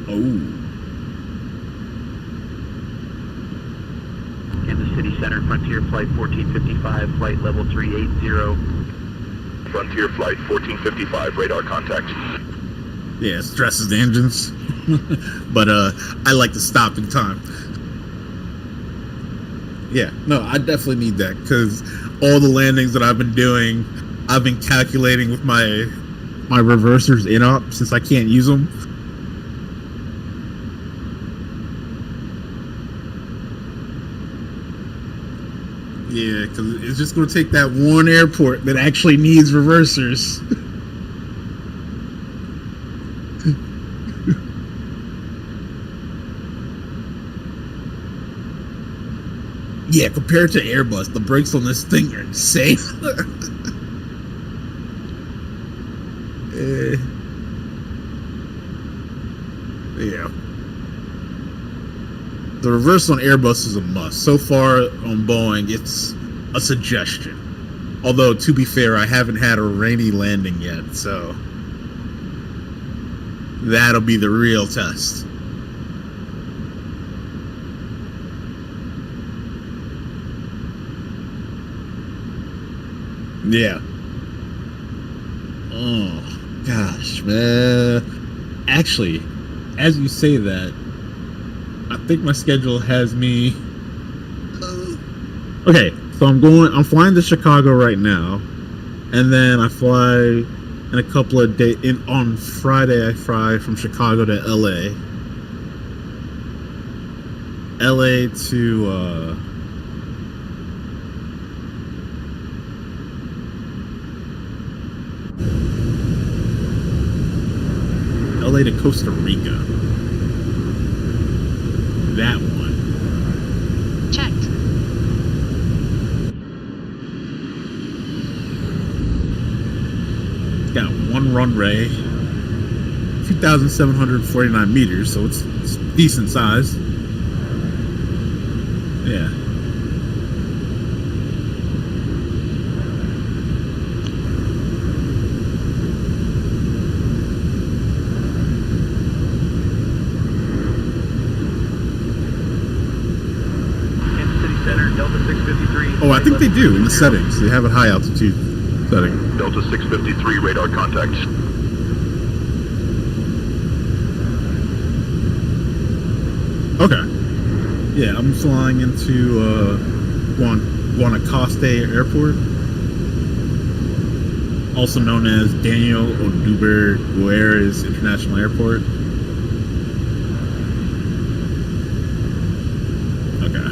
Oh. Kansas City Center, Frontier Flight 1455, flight level 380. Frontier Flight 1455, radar contact. Yeah, it stresses the engines. But I like to stop in time. Yeah, no, I definitely need that because all the landings that I've been doing, I've been calculating with my reversers in up since I can't use them. Yeah, because it's just going to take that one airport that actually needs reversers. Yeah, compared to Airbus, the brakes on this thing are insane. Yeah. The reverse on Airbus is a must. So far on Boeing, it's a suggestion. Although, to be fair, I haven't had a rainy landing yet, so that'll be the real test. Yeah. Oh, gosh, man. Actually, as you say that, I think my schedule has me... Okay, so I'm flying to Chicago right now, and then I fly in a couple of days. On Friday, I fly from Chicago to LA. LA to, LA to Costa Rica. That one. Checked. Got one runway, 2,749 meters, so it's decent size. Yeah. Oh, I think they do in the settings. They have a high altitude setting. Delta 653 radar contact. Okay. Yeah, I'm flying into Guanacaste Airport, also known as Daniel Oduber Guerres International Airport. Okay.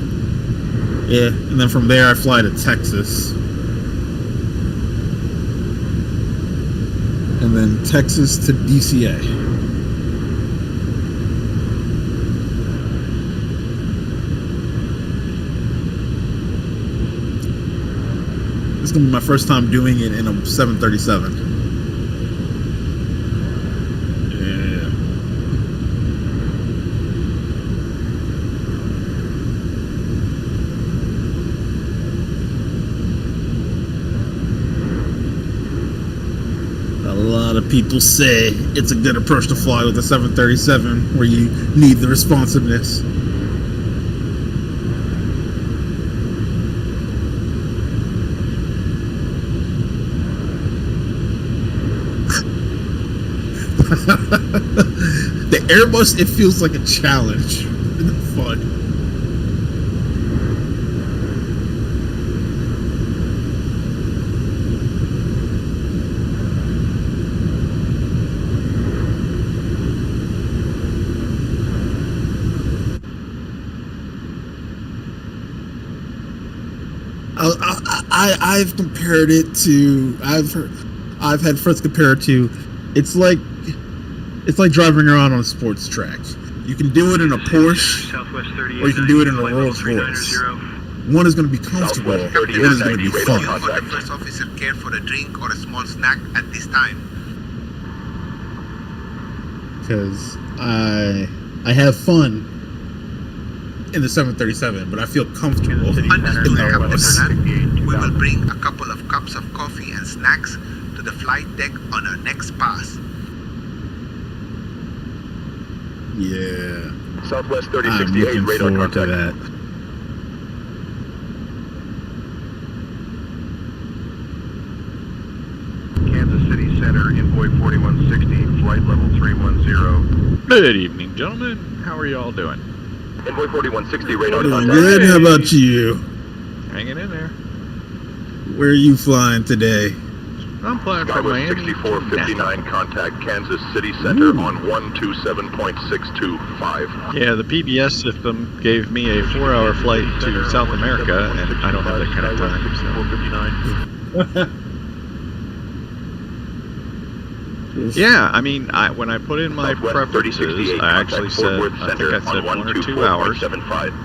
Yeah, and then from there I fly to Texas. And then Texas to DCA. This is going to be my first time doing it in a 737. Yeah. A lot of people say it's a good approach to fly with a 737 where you need the responsiveness. The Airbus, it feels like a challenge. It's fun. I've compared it to. I've had friends compare it to. It's like driving around on a sports track. You can do it in a Porsche, or you can do it in a Rolls Royce. One is going to be comfortable, one is going to be fun. The first officer care for a drink or a small snack at this time. Because I have fun in the 737, but I feel comfortable in the Airbus. We will bring a couple of cups of coffee and snacks to the flight deck on our next pass. Yeah. Southwest I'm 3068 looking radar forward to contact. that. Kansas City Center, Envoy 4160, flight level 310. Good evening, gentlemen. How are y'all doing? Envoy 4160 radar Doing contact. good. How about you? Hanging in there. Where are you flying today? I'm flying from Skywest Miami. 6459, contact Kansas City Center on 127.625. Yeah, the PBS system gave me a 4-hour flight to South America, and I don't have that kind of time. So. Yeah, I mean, when I put in my preferences, I actually said, I think I said 1 or 2 hours,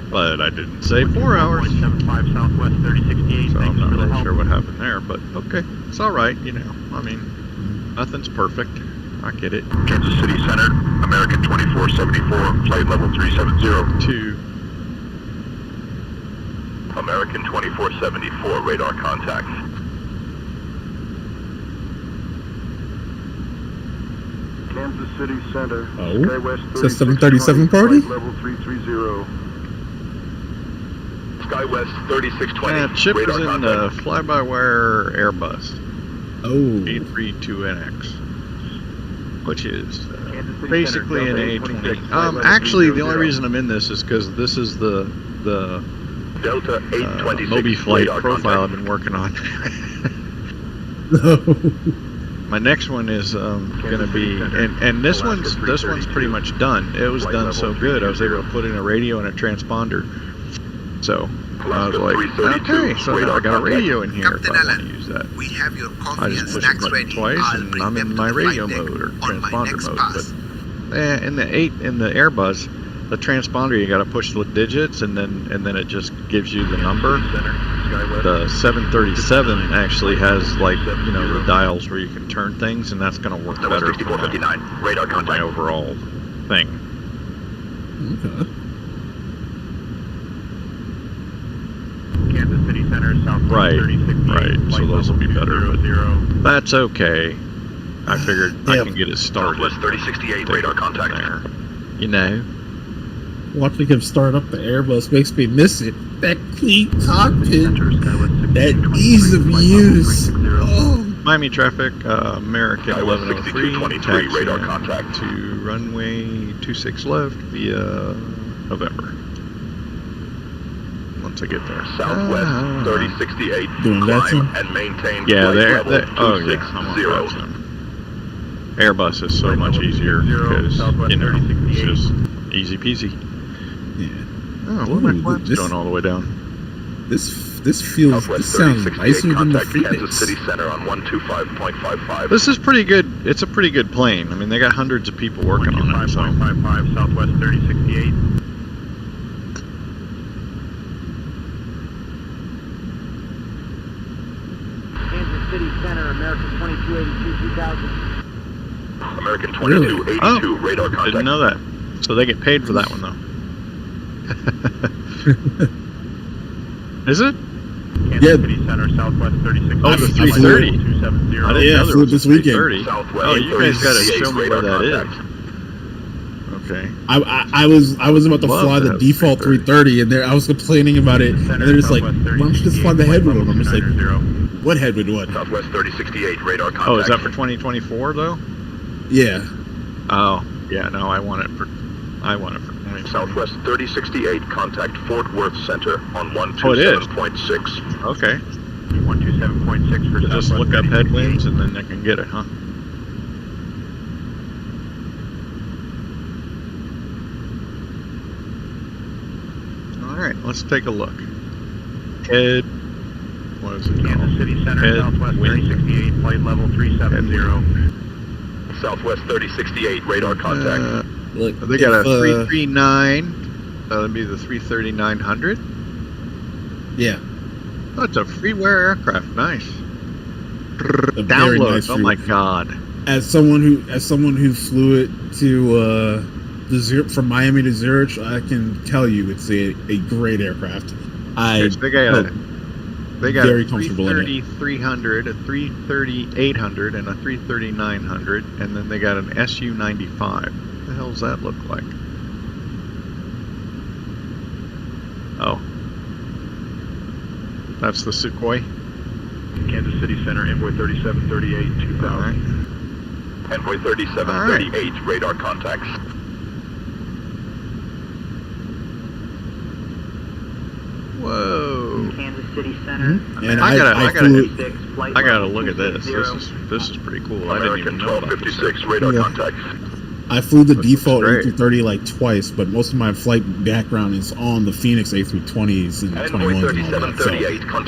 but I didn't say 4 hours. So I'm not really sure what happened there, but okay, it's all right, you know. I mean, nothing's perfect. I get it. Kansas City Center, American 2474, flight level 370. 2. American 2474, radar contact. Kansas City Center. Oh, it's a 737 party? Level 330. Skywest 3620. Yeah, Chip is radar in contact. the fly-by-wire Airbus. Oh. 832NX, which is basically an A20. Actually, the only reason I'm in this is because this is the Delta 826 Moby flight radar profile I've contact. been working on. My next one is going to be, and this one's pretty much done. It was done so good, I was able to put in a radio and a transponder. So I was like, okay, so now I got a radio in here if I want to use that. We have your I coffee and just push the snacks button ready. twice I'll and bring I'm them in to my the radio flight deck mode or on my transponder next mode. pass. But in the Airbus, the transponder you got to push the digits and then it just gives you the number. The 737 actually has like the dials where you can turn things, and that's going to work better for my overall thing. Okay. Kansas City Center, Southwest Right, 3068, right. So flight those will be level better. 200. That's okay. I figured I can get it started. Southwest 3068 radar contact. There. You know. Watching him start up the Airbus makes me miss it. That clean cockpit, that ease of use. Oh. Miami traffic, American 1103, taxi radar contact to runway 26 left via November. Once I get there. Southwest 3068, Doing that climb soon? and maintain Yeah, flight level oh yeah, I'm on that soon. Airbus is so much easier because it's just easy peasy. Yeah. Oh, what am I going all the way down? This sounds nicer than the Phoenix. Kansas City Center on 125.55. This is pretty good. It's a pretty good plane. I mean, they got hundreds of people working on it. So. 125.55 Southwest 3068. Kansas City Center, American 2282 2000. American 2282 radar contact. Didn't know that. So they get paid for that one though. Is it? Kansas City Center, Southwest 36. Oh, the 330. I didn't know there was this a weekend. 330. Oh, you guys got to show me where that is. Okay. I was about to fly the default 330, and I was complaining about it, and they're just like, "Why don't you just fly the headwind one?" I'm just like, "What headwind one?" Southwest 3068 radar contact. Oh, is that for 2024 though? Yeah. Oh, yeah. No, I want it for. Southwest 3068, contact Fort Worth Center on 127.6. Okay. 127.6 for So just look up headwinds and then they can get it, huh? Alright, let's take a look. What is it? Kansas City Center, Southwest 3068, flight level 370. Southwest 3068, radar contact. Look, they got a 339. That'd be the 33900. Yeah. Oh, it's a freeware aircraft. Nice. Downloads. Nice, oh my god. As someone who flew it to from Miami to Zurich, I can tell you it's a great aircraft. They got very a comfortable in it. 330-300, a 330-800, and a 330-900, and then they got an SU-95. What the hell does that look like? Oh. That's the Sukhoi? Kansas City Center, Envoy 3738, 2000. All right. Envoy 3738, radar contacts. Whoa. Kansas City Center. And I gotta look at this. This is pretty cool. I didn't even know about this. Radar contacts. I flew the default A330 like twice, but most of my flight background is on the Phoenix A320s and 21s and all that. So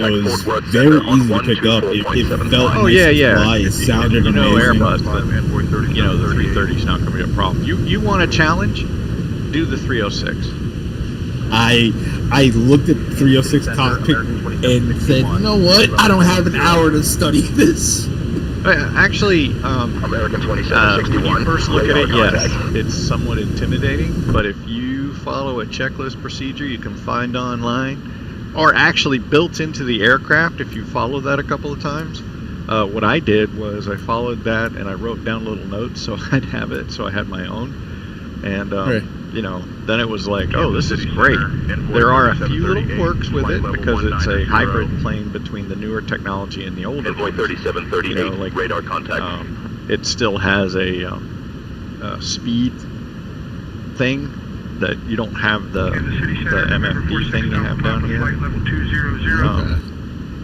it was very easy to pick up. It felt nice to fly. It sounded amazing. Airbus, the 330 is not going to be a problem. You want a challenge? Do the 306. I looked at 306 cockpit and said, you know what? I don't have an hour to study this. Actually, American when you first look at it, yes, it's somewhat intimidating, but if you follow a checklist procedure you can find online, or actually built into the aircraft if you follow that a couple of times, what I did was I followed that and I wrote down little notes so I'd have it, so I had my own, and you know, then it was like, oh, this is great. There are a few little quirks with it because it's a hybrid plane between the newer technology and the older ones. 3738, you know, like, radar contact. It still has a speed thing that you don't have the MFD thing you have down here.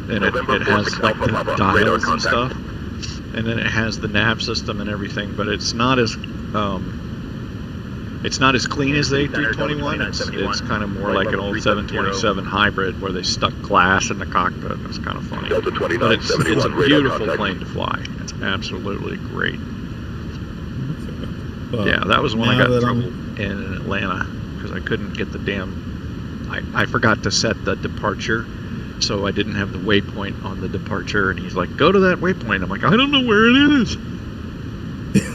And it has like the dials and stuff. And then it has the nav system and everything, but it's not as clean as the A321. It's kind of more like an old 727 hybrid where they stuck glass in the cockpit. It's kind of funny. But it's a beautiful plane to fly. It's absolutely great. Yeah, that was when I got in trouble in Atlanta because I couldn't get the damn... I forgot to set the departure, so I didn't have the waypoint on the departure, and he's like, go to that waypoint. I'm like, I don't know where it is.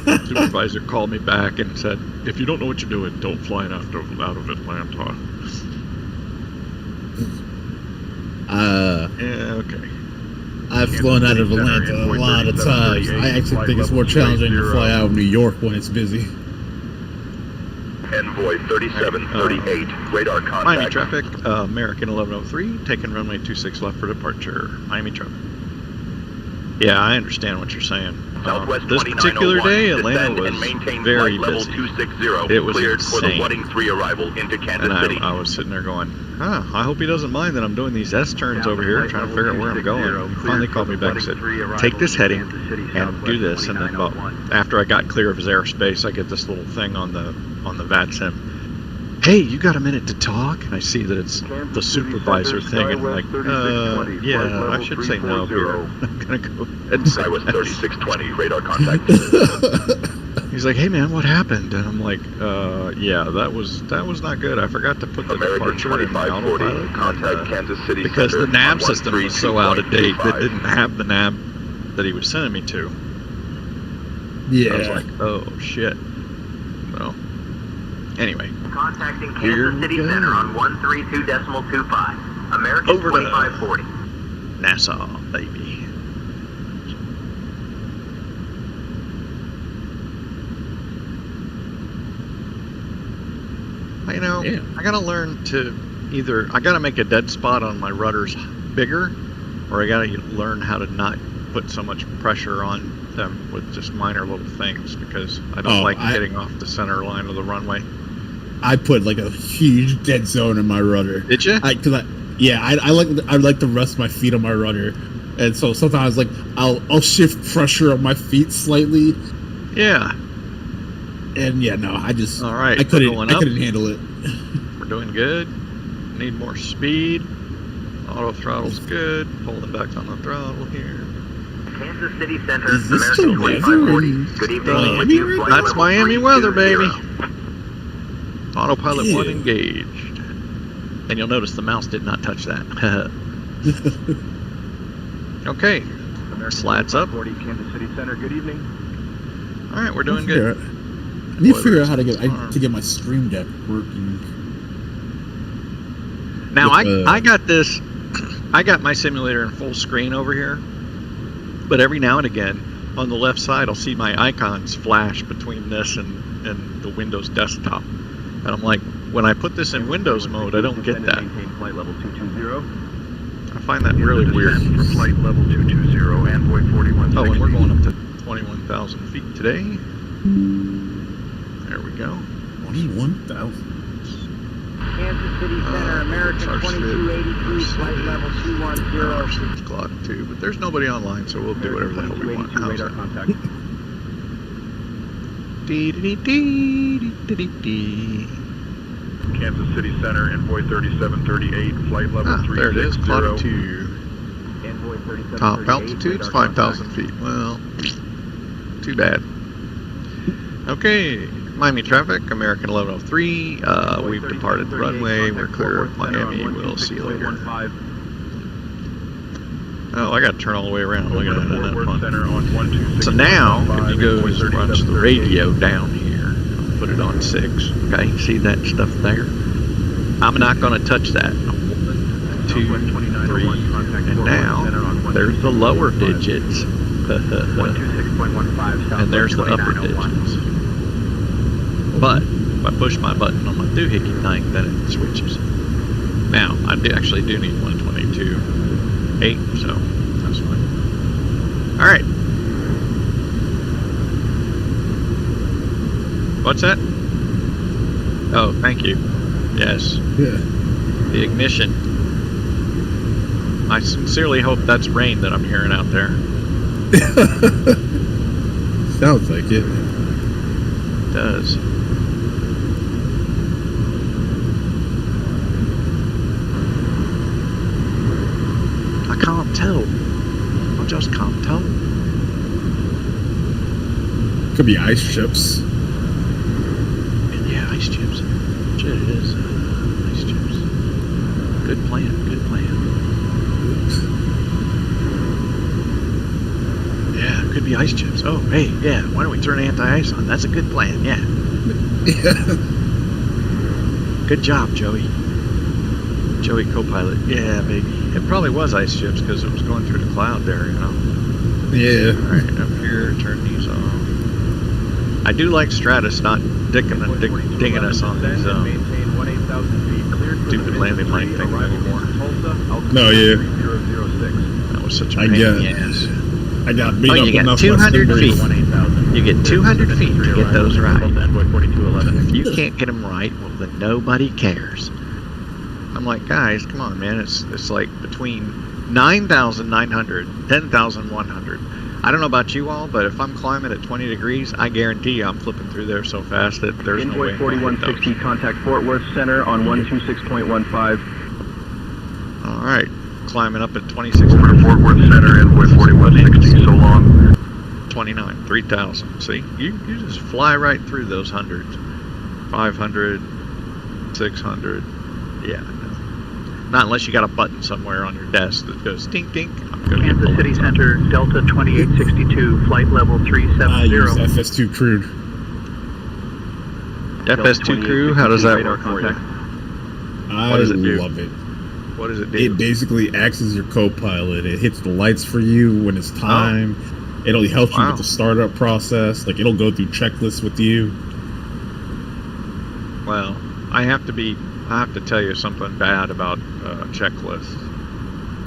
The supervisor called me back and said, if you don't know what you're doing, don't fly it out of Atlanta. Yeah, okay. I've flown out of Atlanta a lot of times. I actually think it's more challenging to fly out of New York when it's busy. Envoy 3738, radar contact. Miami traffic, American 1103, taking runway 26 left for departure. Miami traffic. Yeah, I understand what you're saying. This particular day, Atlanta was very busy. It was insane. And I was sitting there going, I hope he doesn't mind that I'm doing these S-turns over here, trying to figure out where I'm going. He finally called me back and said, take this heading and do this. And then after I got clear of his airspace, I get this little thing on the VATSIM. Hey, you got a minute to talk? And I see that it's the supervisor thing, and I'm like, yeah, I should say no here. I'm gonna go ahead and say was 3620, radar contact. He's like, hey man, what happened? And I'm like, yeah, that was not good. I forgot to put the departure in my autopilot. Contact Kansas City because the nav system was so out of date that didn't have the nav that he was sending me to. Yeah. I was like, oh shit. Well, anyway. Contacting Kansas City Center on 132.25. American 2540. Nassau, baby. You know, I gotta learn to I gotta make a dead spot on my rudders bigger, or I gotta learn how to not put so much pressure on them with just minor little things, because I don't like getting off the center line of the runway. I put like a huge dead zone in my rudder. Did you? I like to rest my feet on my rudder, and so sometimes like I'll shift pressure on my feet slightly. Yeah. And yeah, no, I just all right. I couldn't handle it. We're doing good. Need more speed. Auto throttle's good. Pulling back on the throttle here. Kansas City Center. Is this still American 2540. Good evening. That's Miami weather, baby. Autopilot 1 engaged. And you'll notice the mouse did not touch that. Okay. Slats up. Kansas City Center. Good evening. All right, we're doing good. I need to figure out how to get my Stream Deck working. Now I got this. I got my simulator in full screen over here, but every now and again on the left side I'll see my icons flash between this and the Windows desktop. And I'm like, when I put this in Windows mode, I don't get that. Flight level 220. I find that really weird. For flight level 220, Envoy 41. Oh, and we're going up to 21,000 feet today. There we go. 21,000. Kansas City Center, American 2283, flight level 210. Clock 2, but there's nobody online, so we'll do whatever the hell we want. How's that? Contact. Kansas City Center, Envoy 3738, flight level 360. There it is, clock 2. Top altitude's 5,000 feet. Well, too bad. Okay, Miami traffic, American 1103. We've departed the runway. We're clear of Miami. We'll see you later. Oh, I got to turn all the way around. Look at that fun. So now, if you go and watch the radio down here, put it on 6. Okay, see that stuff there? I'm not going to touch that. 1, 2, 3, and now there's the lower digits. And there's the upper digits. But If I push my button on my doohickey thing, then it switches. Now, I actually do need 122.8, so that's fine. Alright. What's that? Oh, thank you. Yes. Yeah. The ignition. I sincerely hope that's rain that I'm hearing out there. Sounds like it. It does. I can't tell. I just can't tell. Could be ice chips. Yeah, ice chips. Shit, it is. Ice chips. Good plan, good plan. Yeah, it could be ice chips. Oh, hey, yeah, why don't we turn anti-ice on? That's a good plan, yeah. Good job, Joey. Joey co-pilot. Yeah, baby. It probably was ice chips because it was going through the cloud there, you know? Yeah. Alright, up here, turn these off. I do like Stratus not dinging us on these stupid landing light things anymore. No, yeah. That was such a pain in the ass. I got beat up you get enough 200 by feet. Stingrays. You get 200 feet to get those right. If you can't get them right, well then nobody cares. I'm like, guys, come on, man. It's like between 9,900 and 10,100. I don't know about you all, but if I'm climbing at 20 degrees, I guarantee you I'm flipping through there so fast that there's no way. Envoy 4160, contact Fort Worth Center on 126.15. All right, climbing up at 2600. Fort Worth Center, Envoy 4160, so long. 29, 3,000. See, you just fly right through those hundreds. 500, 600. Yeah, no. Not unless you got a button somewhere on your desk that goes dink dink. Kansas City Center, Delta 2862, flight level 370. I use FS2 crude. FS2 crew, how does that work for you? I What does it do? love it. What does it do? It basically acts as your co-pilot. It hits the lights for you when it's time. It'll help you with the startup process. Like, it'll go through checklists with you. Well, I have to tell you something bad about checklists.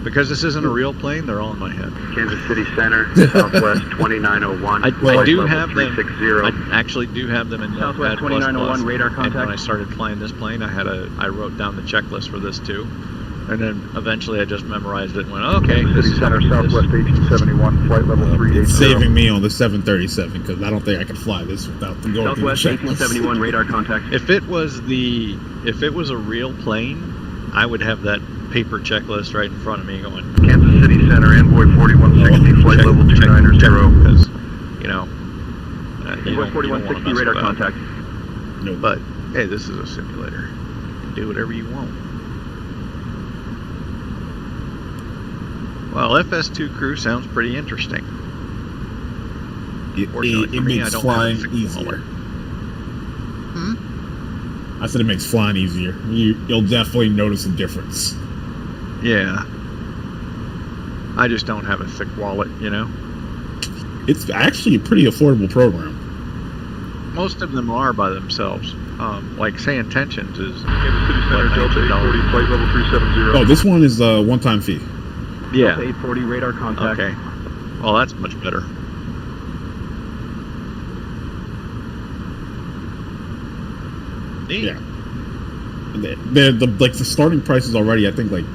Because this isn't a real plane, they're all in my head. Kansas City Center, Southwest 2901. I do have them. I actually do have them in Southwest Notepad++. 2901, radar contact. And when I started flying this plane, I wrote down the checklist for this too. And then eventually I just memorized it and went, okay, this is Center, Southwest 1871, flight level 380. It's saving me on the 737 because I don't think I can fly this without them going Southwest through the checklist. 1871, radar contact. If it was a real plane, I would have that paper checklist right in front of me going, Kansas City Center, Envoy 4160, flight level 290. Because, you know, Envoy 4160, radar contact. No. But, hey, this is a simulator. You can do whatever you want. Well, FS2 crew sounds pretty interesting. It Fortunately for me, I makes don't flying have a easier. Hmm? I said it makes flying easier. You'll definitely notice a difference. Yeah. I just don't have a thick wallet, you know? It's actually a pretty affordable program. Most of them are by themselves. Like, say, Intentions is Kansas City Center, Delta 840, flight level 370. Oh, this one is a one-time fee. Yeah. Delta 840, radar contact. Okay. Well, that's much better. Neat. Yeah. The starting price is already, I think, like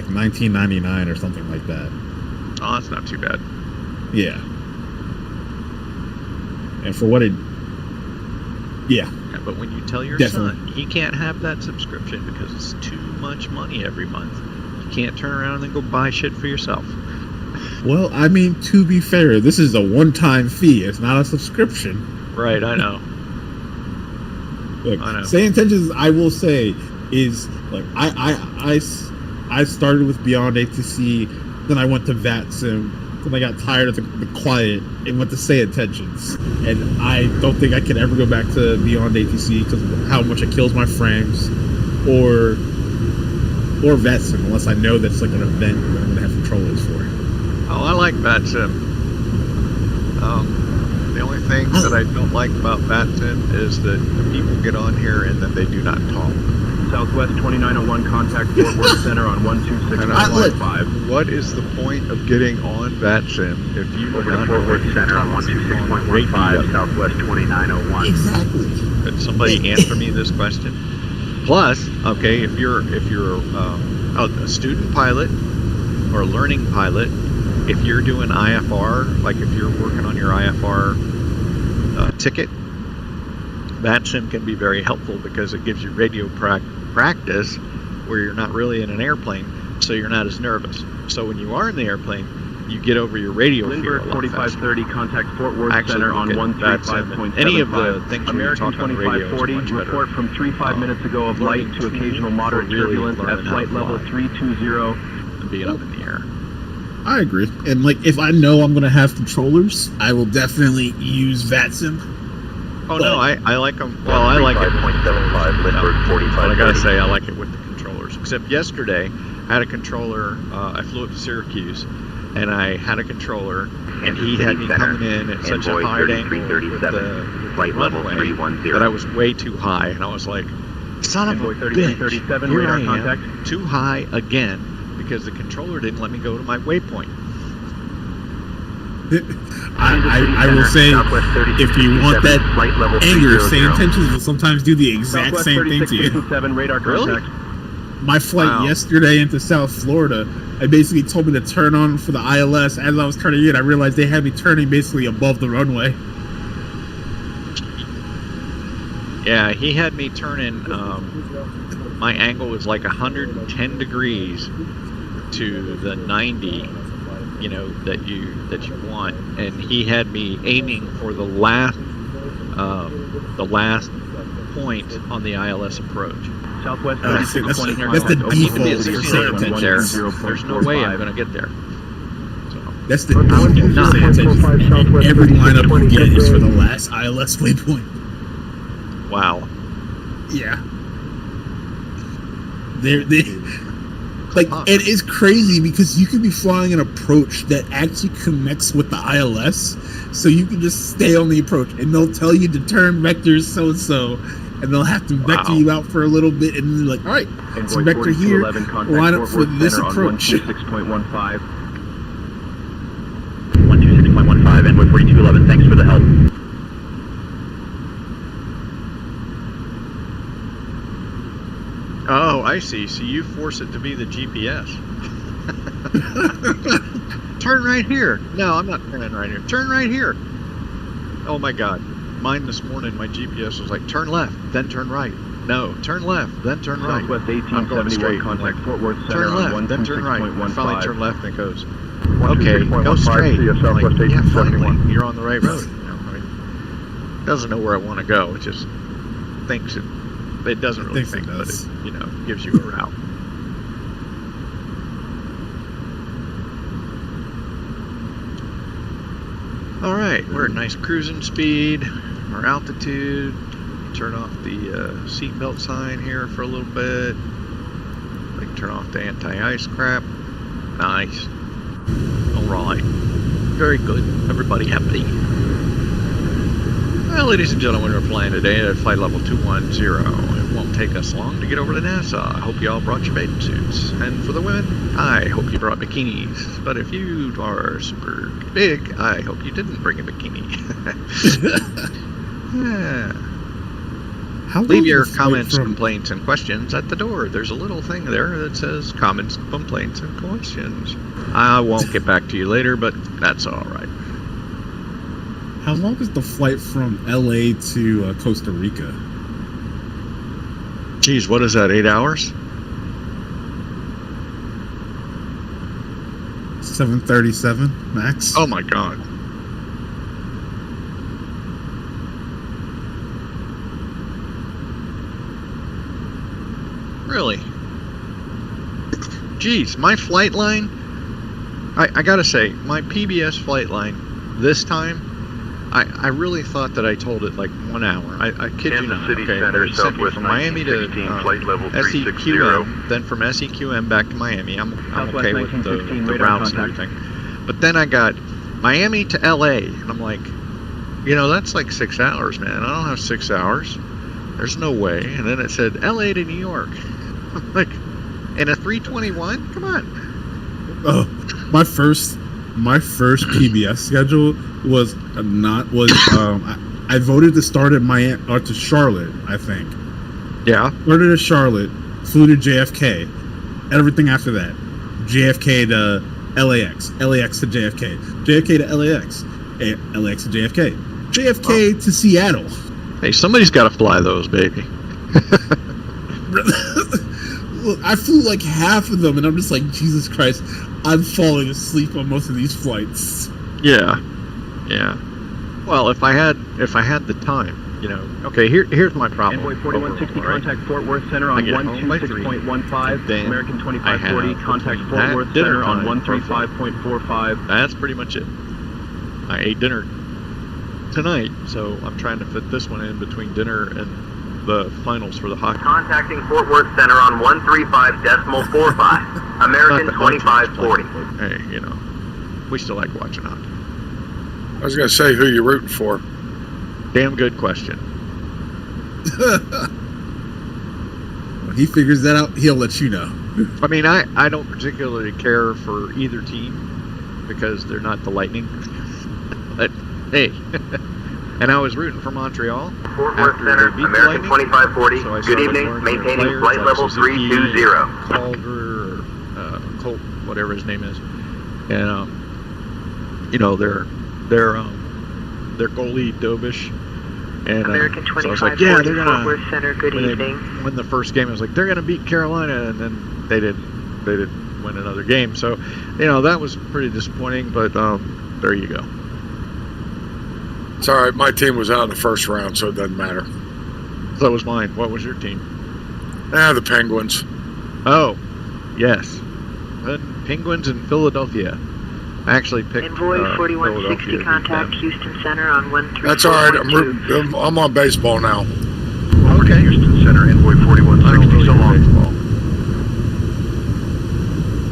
$19.99 or something like that. Oh, that's not too bad. Yeah. And for what it... Yeah. But when you tell your son he can't have that subscription because it's too much money every month, you can't turn around and then go buy shit for yourself. Well, I mean, to be fair, this is a one-time fee. It's not a subscription. Right, I know. Look, I know. Say Intentions, I will say, is like I started with Beyond ATC, then I went to VATSIM, then I got tired of the quiet and went to Say Intentions, and I don't think I can ever go back to Beyond ATC because of how much it kills my frames, or VATSIM unless I know that's like an event that I'm gonna have controllers for. Oh, I like VATSIM. The only thing that I don't like about VATSIM is that the people get on here and then they do not talk. Southwest 2901, contact Fort Worth Center on 126.15. What is the point of getting on VATSIM if you Over to Fort Worth Center on 126.15, Southwest 2901. Exactly. Could somebody answer me this question? Plus, okay, if you're a student pilot or a learning pilot, if you're doing IFR, like if you're working on your IFR ticket, VATSIM can be very helpful because it gives you radio practice where you're not really in an airplane, so you're not as nervous. So when you are in the airplane, you get over your radio fear a lot 4530, contact Fort Worth Actually, Center on look at VATSIM. 135.75. Any of the things we American talk on the radio is 2540, much better. report from 5 minutes ago of light to occasional moderate turbulence at flight level 320. And being up in the air. I agree. And like, if I know I'm gonna have controllers, I will definitely use VATSIM. Oh no, I like them. Well, I like it. But I gotta say, I like it with the controllers. Except yesterday, I had a controller. I flew up to Syracuse, and I had a controller, and he had me coming in at such a high angle with the runway that I was way too high, and I was like, son of a bitch, here I am, too high again, because the controller didn't let me go to my waypoint. I will say, if you want that anger, same intentions will sometimes do the exact same thing to you. Really? My flight yesterday into South Florida, I basically told me to turn on for the ILS. As I was turning in, I realized they had me turning basically above the runway. Yeah, he had me turning. My angle was like 110 degrees to the 90, you know, that you want, and he had me aiming for the last point on the ILS approach. Southwest that's the default. There's no way I'm going to get there. That's the default. Every lineup you get is for the last ILS waypoint. Wow. Yeah. They like, it is crazy because you could be flying an approach that actually connects with the ILS, so you can just stay on the approach, and they'll tell you to turn vectors so and so, and they'll have to vector you out for a little bit, and then they're like, all right, it's a vector here, line up for this approach. 126.15. 126.15, Envoy 4211, thanks for the help. Oh, I see. So you force it to be the GPS. Turn right here. No, I'm not turning right here. Turn right here. Oh my God. Mine this morning, my GPS was like, turn left, then turn right. No, turn left, then turn right. I'm going straight. Contact Fort Worth Center turn left, on then turn right. I finally turn left and it goes, 126.15. okay, go straight. I'm Southwest like, yeah, 1871. finally, you're on the right road. You know, I mean, it doesn't know where I want to go. It just thinks it doesn't really think, but it, you know, gives you a route. All right, we're at nice cruising speed, our altitude. Turn off the seatbelt sign here for a little bit. We can turn off the anti-ice crap. Nice. All right. Very good. Everybody happy. Well, ladies and gentlemen, we're flying today at flight level 210. It won't take us long to get over to NASA. I hope you all brought your bathing suits. And for the women, I hope you brought bikinis. But if you are super big, I hope you didn't bring a bikini. Yeah. Leave your comments, complaints, and questions at the door. There's a little thing there that says comments, complaints, and questions. I won't get back to you later, but that's all right. How long is the flight from LA to Costa Rica? Geez, what is that, 8 hours? 737 max. Oh my God. Really? Geez, my flight line, I gotta say, my PBS flight line this time, I really thought that I told it like 1 hour. I kid you not. Okay, they sent me from Miami to SEQM, then from SEQM back to Miami. I'm okay with the routes and everything. But then I got Miami to LA, and I'm like, You know, that's like 6 hours, man. I don't have 6 hours. There's no way. And then it said LA to New York. Like, in a 321? Come on. Oh, my first PBS schedule was I voted to start at Miami or to Charlotte, I think. Yeah. Started at Charlotte, flew to JFK. Everything after that, JFK to LAX, LAX to JFK, JFK to LAX, LAX to JFK, JFK to Seattle. Hey, somebody's got to fly those, baby. Look, I flew like half of them, and I'm just like, Jesus Christ, I'm falling asleep on most of these flights. Yeah. Well, if I had the time, you know. Okay, here's my problem. Envoy 4160, contact Fort Worth Center on 126.15. American 2540, contact Fort Worth Center on 135.45. That's pretty much it. I ate dinner tonight, so I'm trying to fit this one in between dinner and the finals for the hockey. Contacting Fort Worth Center on 135.45. American 2540. Hey, you know, we still like watching hockey. I was going to say, who you rooting for? Damn good question. When he figures that out, he'll let you know. I mean, I don't particularly care for either team because they're not the Lightning. But, hey. And I was rooting for Montreal. Fort Worth Center, American 2540. So Good evening, maintaining flight level 320. Calder or Colt, whatever his name is. And, you know, their goalie, Dobish. And, American so I was 2540, like, yeah, they're gonna, Fort Worth Center, good evening. When the first game, I was like, they're going to beat Carolina, and then they didn't win another game. So, you know, that was pretty disappointing, but there you go. It's all right. My team was out in the first round, so it doesn't matter. So was mine. What was your team? The Penguins. Oh, yes. The Penguins in Philadelphia. I actually picked Envoy 4160, contact Houston Center on 134. That's all right. I'm on baseball now. Okay. Houston Center, Envoy 4160. So long.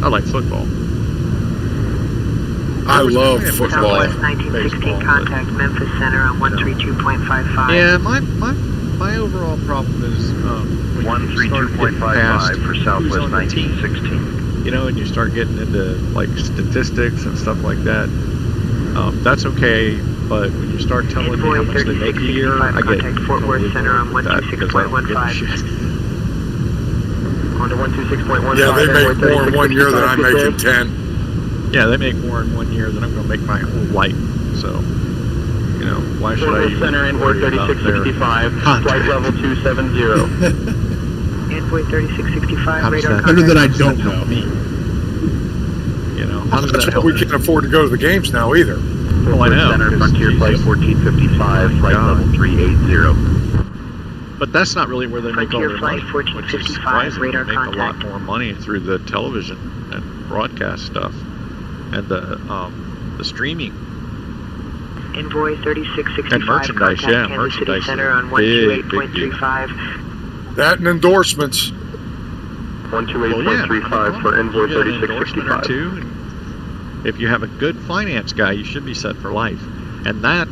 I like football. I love football. Southwest 1916, contact Memphis Center on 132.55. Yeah, my overall problem is 132.55 for Southwest 1916. You know, and you start getting into like statistics and stuff like that. That's okay, but when you start telling me how much they make a year, I get Fort Worth Center on 126.15. On to 126.15. Yeah, they make more in 1 year than I make in 10. Yeah, they make more in 1 year than I'm going to make my whole life. So, you know, why should I even Center, Envoy 3665, flight level 270. Envoy 3665, radar Better that I don't know. You know, how does that help? We can't afford to go to the games now either. Well, I know. Center, Frontier Flight 1455, flight level 380. But that's not really where they make all their money. Flight 1455, radar they make contact. a lot more money through the television and broadcast stuff. And the streaming. Envoy 3665, and merchandise, contact yeah, Kansas City merchandise. Center on Big 128.35. That and endorsements. 128.35 for Envoy 3665. Too. If you have a good finance guy, you should be set for life. And that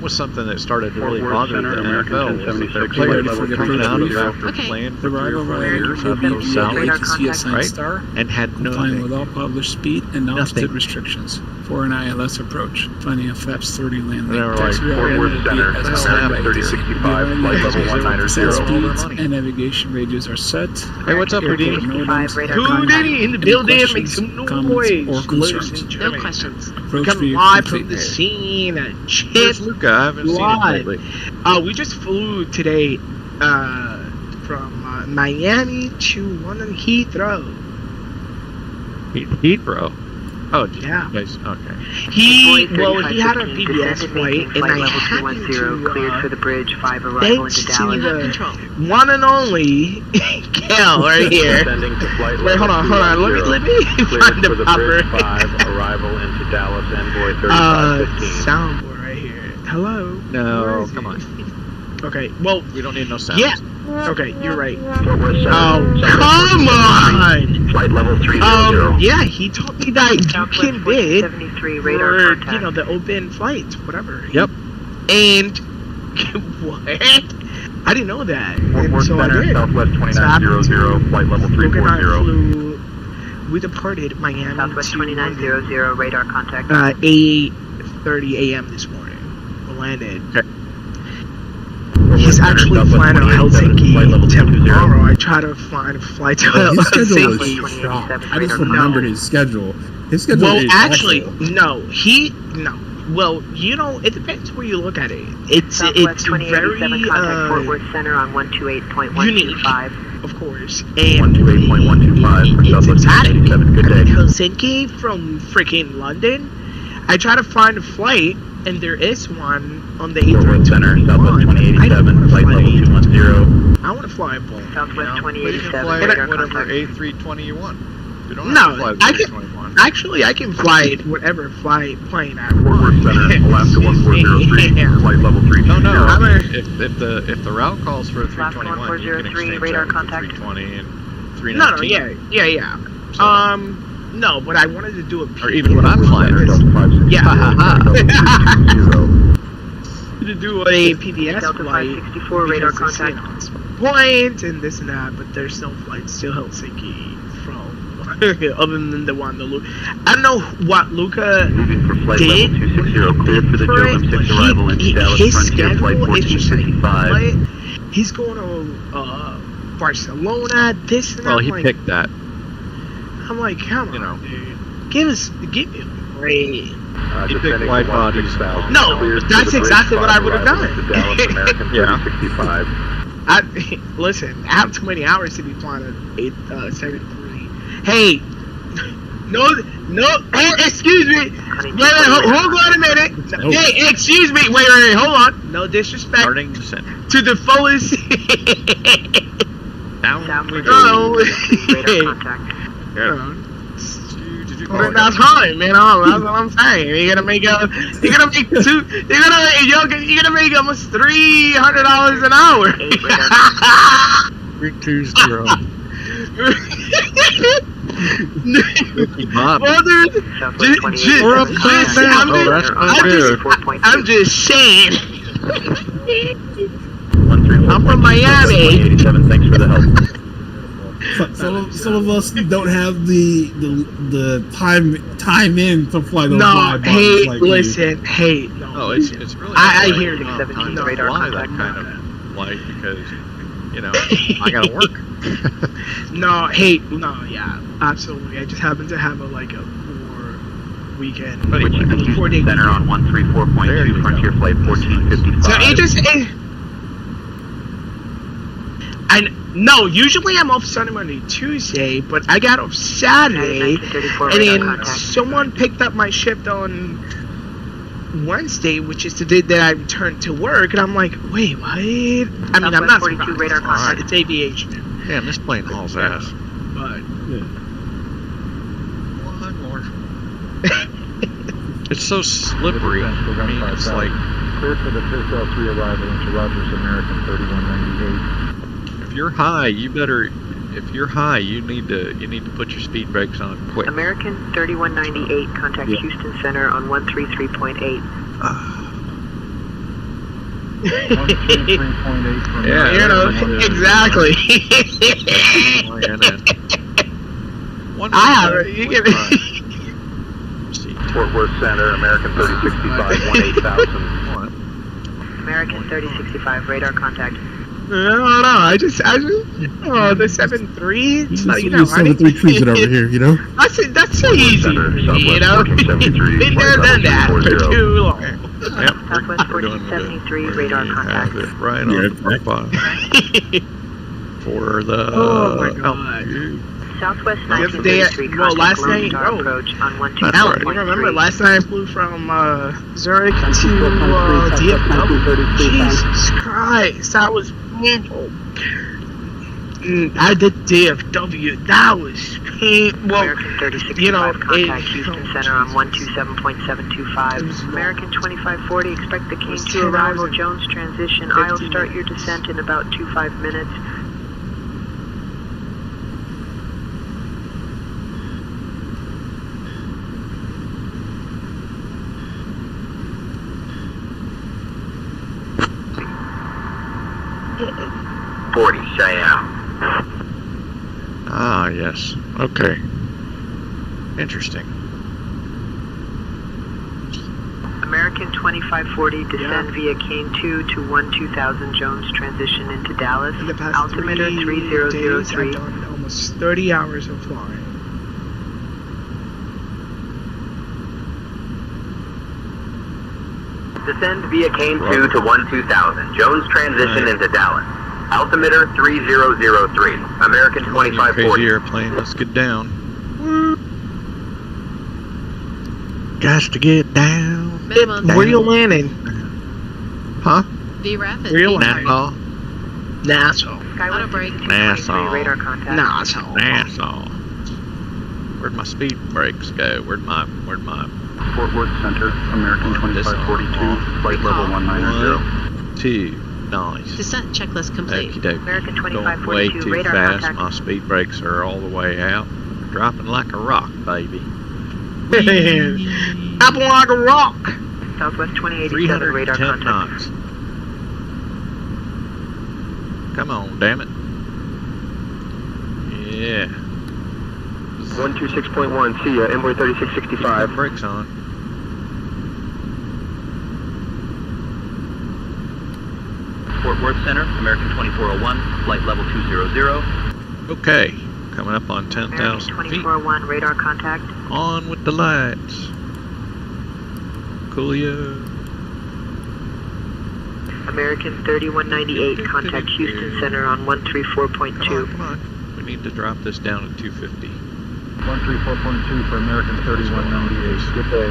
was something that started to really bother the NFL. Was that their players were coming out of after playing for 3 or 4 years on those salaries, right? And had complying with all published speed and altitude restrictions for an ILS approach, finding a flaps 30 land They were lane. like, Fort Worth Center, American 3065, flight level 190. Speeds and navigation ranges are set. Hey, what's up, Houdini? Houdini in the building, make some noise. Or concerns. No questions. Approach Come view live from complete. the scene at Where's Chip Luca? I haven't seen him Live. lately. We just flew today from Miami to London Heathrow. Heathrow. Oh, Yeah. Guys, okay. He had a PBS flight, and I happened to cleared for the bridge, 5 arrival thanks into to Dallas. the one and only Cal right here. Descending to flight Wait, hold on. Let me Cleared find for the the bridge proper 5, arrival into Dallas, Envoy 3515. soundboard right here. Hello. Where No, is come it? on. Okay. Well, We don't need no sound. yeah. Okay, you're right. Fort Worth Center, Oh, Southwest come on! flight level 300. Yeah, he told me that you Southwest can bid 1473, radar for, contact. you know, the open flights, whatever. Yep. And what? I didn't know that. Fort Worth Center, Southwest 2900, flight level 340. We departed Miami Southwest to 2900, radar contact. 8:30 a.m. this morning. We landed. Okay. He's actually flying to Helsinki tomorrow. I try to find a flight to His schedule was Helsinki. shot. I just remembered his schedule. His schedule Well, is actually, awful. no. Well, you know, it depends where you look at it. It's Southwest very 2087 contact Fort Worth Center on 128.125. unique, of course. And 128.125 for it's Southwest exotic. 2087. Good day. Helsinki from freaking London. I try to find a flight, and there is one on the Fort Worth Center, Southwest 2087, flight level 210. I want to fly a both. Southwest But you can 2087, fly radar whatever contact. A320 you want. You don't have to fly No, I the can. 321. Actually, I can fly whatever plane I Fort want. Worth Center, Alaska 1403, Yeah. flight level 320. No. I'm a- If the route calls for a Alaska 321, you can 1403, exchange radar that with contact. 320 and No, 319. yeah. So- No, but I wanted to do a Or even when I'm flying. Yeah. To do a PBS Delta flight 564, radar because it's, contact. you know, it's point and this and that, but there's no flights to Helsinki from other than the one that Luca. I don't know what Luca Moving for flight did level 260, cleared for the for Joe it, but 6 arrival into Dallas his Frontier flight schedule is just like 1455. he's going to Barcelona. This and Well, that. he Like, picked that. I'm like, come You know. on, dude. Give me a break. He picked wide bodies. No, that's exactly what I would have done. Yeah. 365. Listen, I have too many hours to be flying at 873. Hey, no, hey, excuse me. Wait, hold on a minute. No. Hey, excuse me. Wait, hold on. No disrespect Starting descent. to the fullest. Down we No. Radar contact. You know, but that's fine, man. That's what I'm saying. You're gonna make you're gonna make almost $300 an hour. 320. Bob. Well, dude, Southwest 2887, I'm just saying. 131. I'm from Miami. 87, thanks for the help. Some of us don't have the time in to fly those No, wide bodies hey, like listen, hey, no. No, it's really. I hard hear to you. have time to Radar fly that contact. kind of flight because I gotta work. No, hey, no, yeah, absolutely. I just happen to have a 4 weekend. But Switching to 4 day Houston Center on 134.2, Frontier flight 1455. So it just no, usually I'm off Sunday, Monday, Tuesday, but I got off Saturday, and then someone picked up my shift on Wednesday, which is the day that I returned to work, and I'm like, wait, what? I mean, I'm not 42 surprised. radar contact. It's aviation, Damn, this plane hauls ass. but One more. It's so slippery. I mean, it's like Cleared for the Fish L3 arrival into Rogers American 3198. if you're high, you need to put your speed brakes on quick. American 3198, contact Houston Center on 133.8. 133.8 from Yeah, you know, exactly. I have it. You get it. Fort Worth Center, American 3065, 18,000. American 3065, radar contact. No, I just, the 7.3. It's like, You 7.3 it over here, you know? That's so easy, you know? Been there, done that for too long. Yep, Southwest we're doing 1473, radar contact. it right on the button for the. Oh my god. Southwest The other day, 1933, well, last contact night, Lone Star approach on Alan, you remember 122.3. last night I flew from Zurich to DFW? Jesus Christ, that was painful. I did DFW, that was painful. Well, American 3065, you know, contact Houston Center on 127.725. American 2540, expect the King 10 to arrival, hours and Jones transition. 15 I'll start your minutes. descent in about 25 minutes. 40 Cheyenne. Ah, yes. Okay. Interesting. American 2540, descend via Kane 2 to 12000 Jones, transition into Dallas. In the past Altimeter 3 days, 3003. I've done almost 30 hours of flying. Descend via Kane 2 to 12000 Jones, transition into Dallas. Altimeter 3003. American 2540. Crazy airplane. Let's get down. Got to get down. Where you landing? Huh? VRAP is Where you Nassau. Nassau. Auto brake. Nassau. Radar contact. Nassau. Nassau. Where'd my speed brakes go? Where'd my Fort Worth Center, American 2542, flight level 190. 2. Nice. Descent checklist complete. Okie dokie. American Going way 2542, too radar fast. contact. My speed brakes are all the way out. Dropping like a rock, baby. Apple like a rock. Southwest 2087, radar 310 contact. knots. Come on, damn it. Yeah. 126.1, see ya, Envoy 3665. Brakes on. Fort Worth Center, American 2401, flight level 200. Okay. Coming up on American 10,000 feet. 2401, radar contact. On with the lights. Coolio. American 3198, contact Houston Center on 134.2. Come on. We need to drop this down to 250. 134.2 for American 3198. Good day.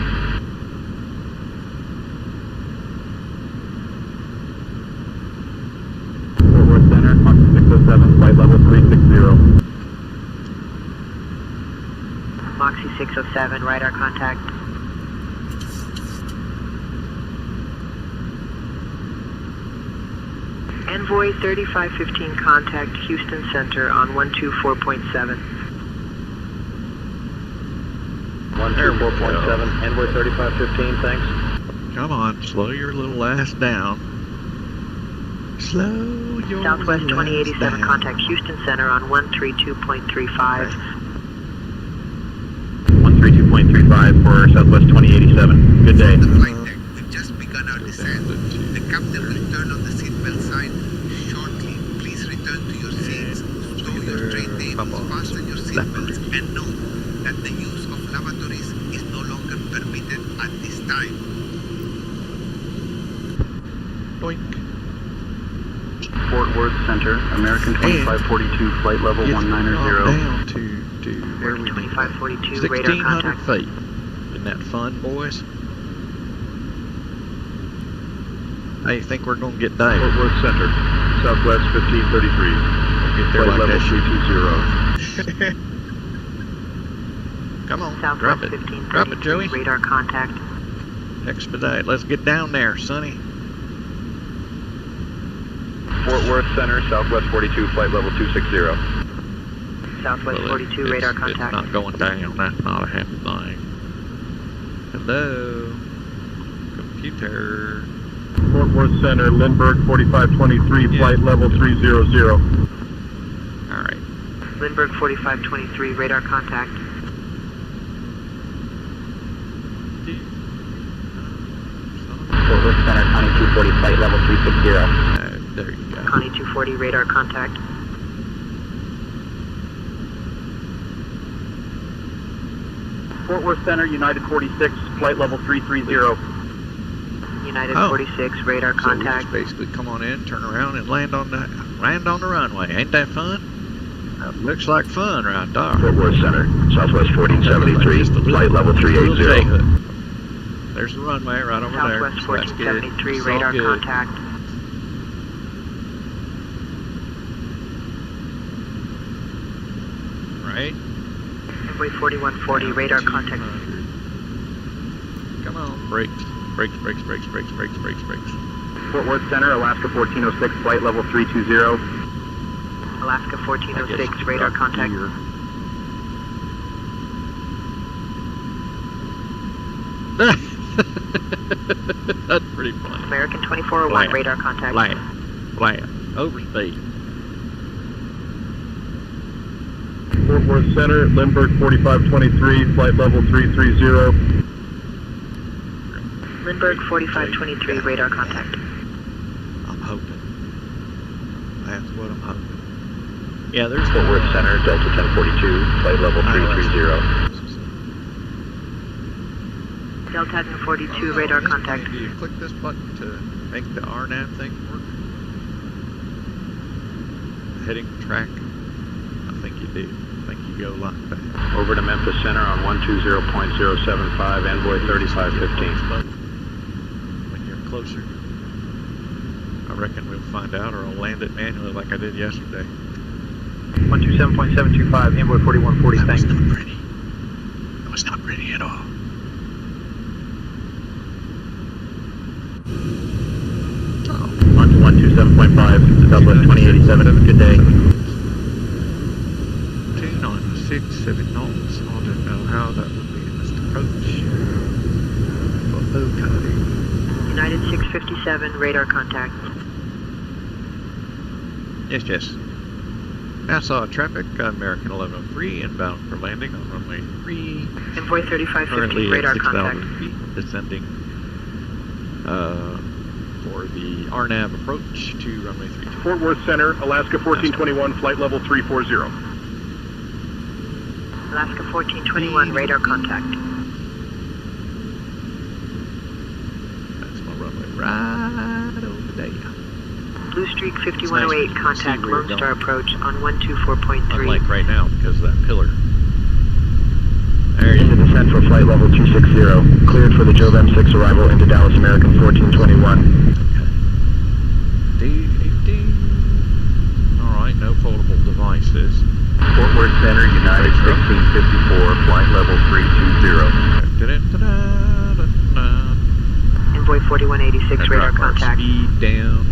Fort Worth Center, Mach 607, flight level 360. Moxie 607, radar contact. Envoy 3515, contact Houston Center on 124.7. 124.7, Envoy 3515, thanks. Come on, slow your little ass down. Slow your Southwest little ass 2087, down. contact Houston Center on 132.35. 132.35 for Southwest 2087. Good day. The flight deck. We've just begun our descent. The captain will turn on the seatbelt sign shortly. Please return to your seats, stow your tray tables, fasten your seatbelts, and note that the use of lavatories is no longer permitted at this time. Boink. Fort Worth Center, American 2542, flight level It's 190. down to where we American need 2542, radar 1,600 contact. feet. Isn't that fun, boys? How you think we're gonna get down? Fort Worth Center, Southwest 1533. We'll get there Flight like level that. 320. Come on, Southwest drop it. 1533, Drop it, Joey. radar contact. Expedite. Let's get down there, Sonny. Fort Worth Center, Southwest 42, flight level 260. Southwest Well, 42, radar it's contact. not going down. That's not a happy thing. Hello, computer. Fort Worth Center, Lindbergh 4523, flight level 300. All right. Lindbergh 4523, radar contact. Fort Worth Center, Connie 240, flight level 360. There you go. Connie 240, radar contact. Fort Worth Center, United 46, flight level 330. United Oh. 46, radar So we contact. just basically come on in, turn around, and land on the runway. Ain't that fun? That looks like fun right there. Fort Worth Center, Southwest 1473, flight level 380. There's the runway right over there. Southwest So that's good. 1473, It's all radar good. contact. Right? Envoy 4140, radar contact. Come on, brakes. Brakes. Fort Worth Center, Alaska 1406, flight level 320. Alaska 1406, radar contact. That's pretty funny. American 2401, radar contact. Land. Overspeed. Fort Worth Center, Lindbergh 4523, flight level 330. Lindbergh 4523, radar contact. I'm hoping. That's what I'm hoping. Yeah, there's Fort Worth Center, Delta 1042, flight level 330. Delta 1042, radar contact. Do you click this button to make the RNAV thing work? Heading track? I think you do. I think you go like that. Over to Memphis Center on 120.075, envoy 3515. When you're closer. I reckon we'll find out, or I'll land it manually like I did yesterday. 127.725, envoy 4140, thanks. That was not pretty. That was not pretty at all. On to 127.5, Southwest 2087, good day. 296, 7 knots. I don't know how that would be in this approach. Okay. United 657, radar contact. Yes. Nassau traffic, American 1103, inbound for landing on runway 3. Envoy 3515, Currently radar at 6,000 contact. feet, descending for the RNAV approach to runway 3. Fort Worth Center, Alaska 1421, flight level 340. Alaska 1421, radar contact. That's my runway right over there. Blue Streak 5108, contact Lone Star approach on 124.3. Unlike right now, because of that pillar. There you Into descent for flight level 260, cleared for the Jove M6 arrival into Dallas American 1421. Alright, no foldable devices. Fort Worth Center, United 1654, flight level 320. Envoy 4186, radar contact. Speed down.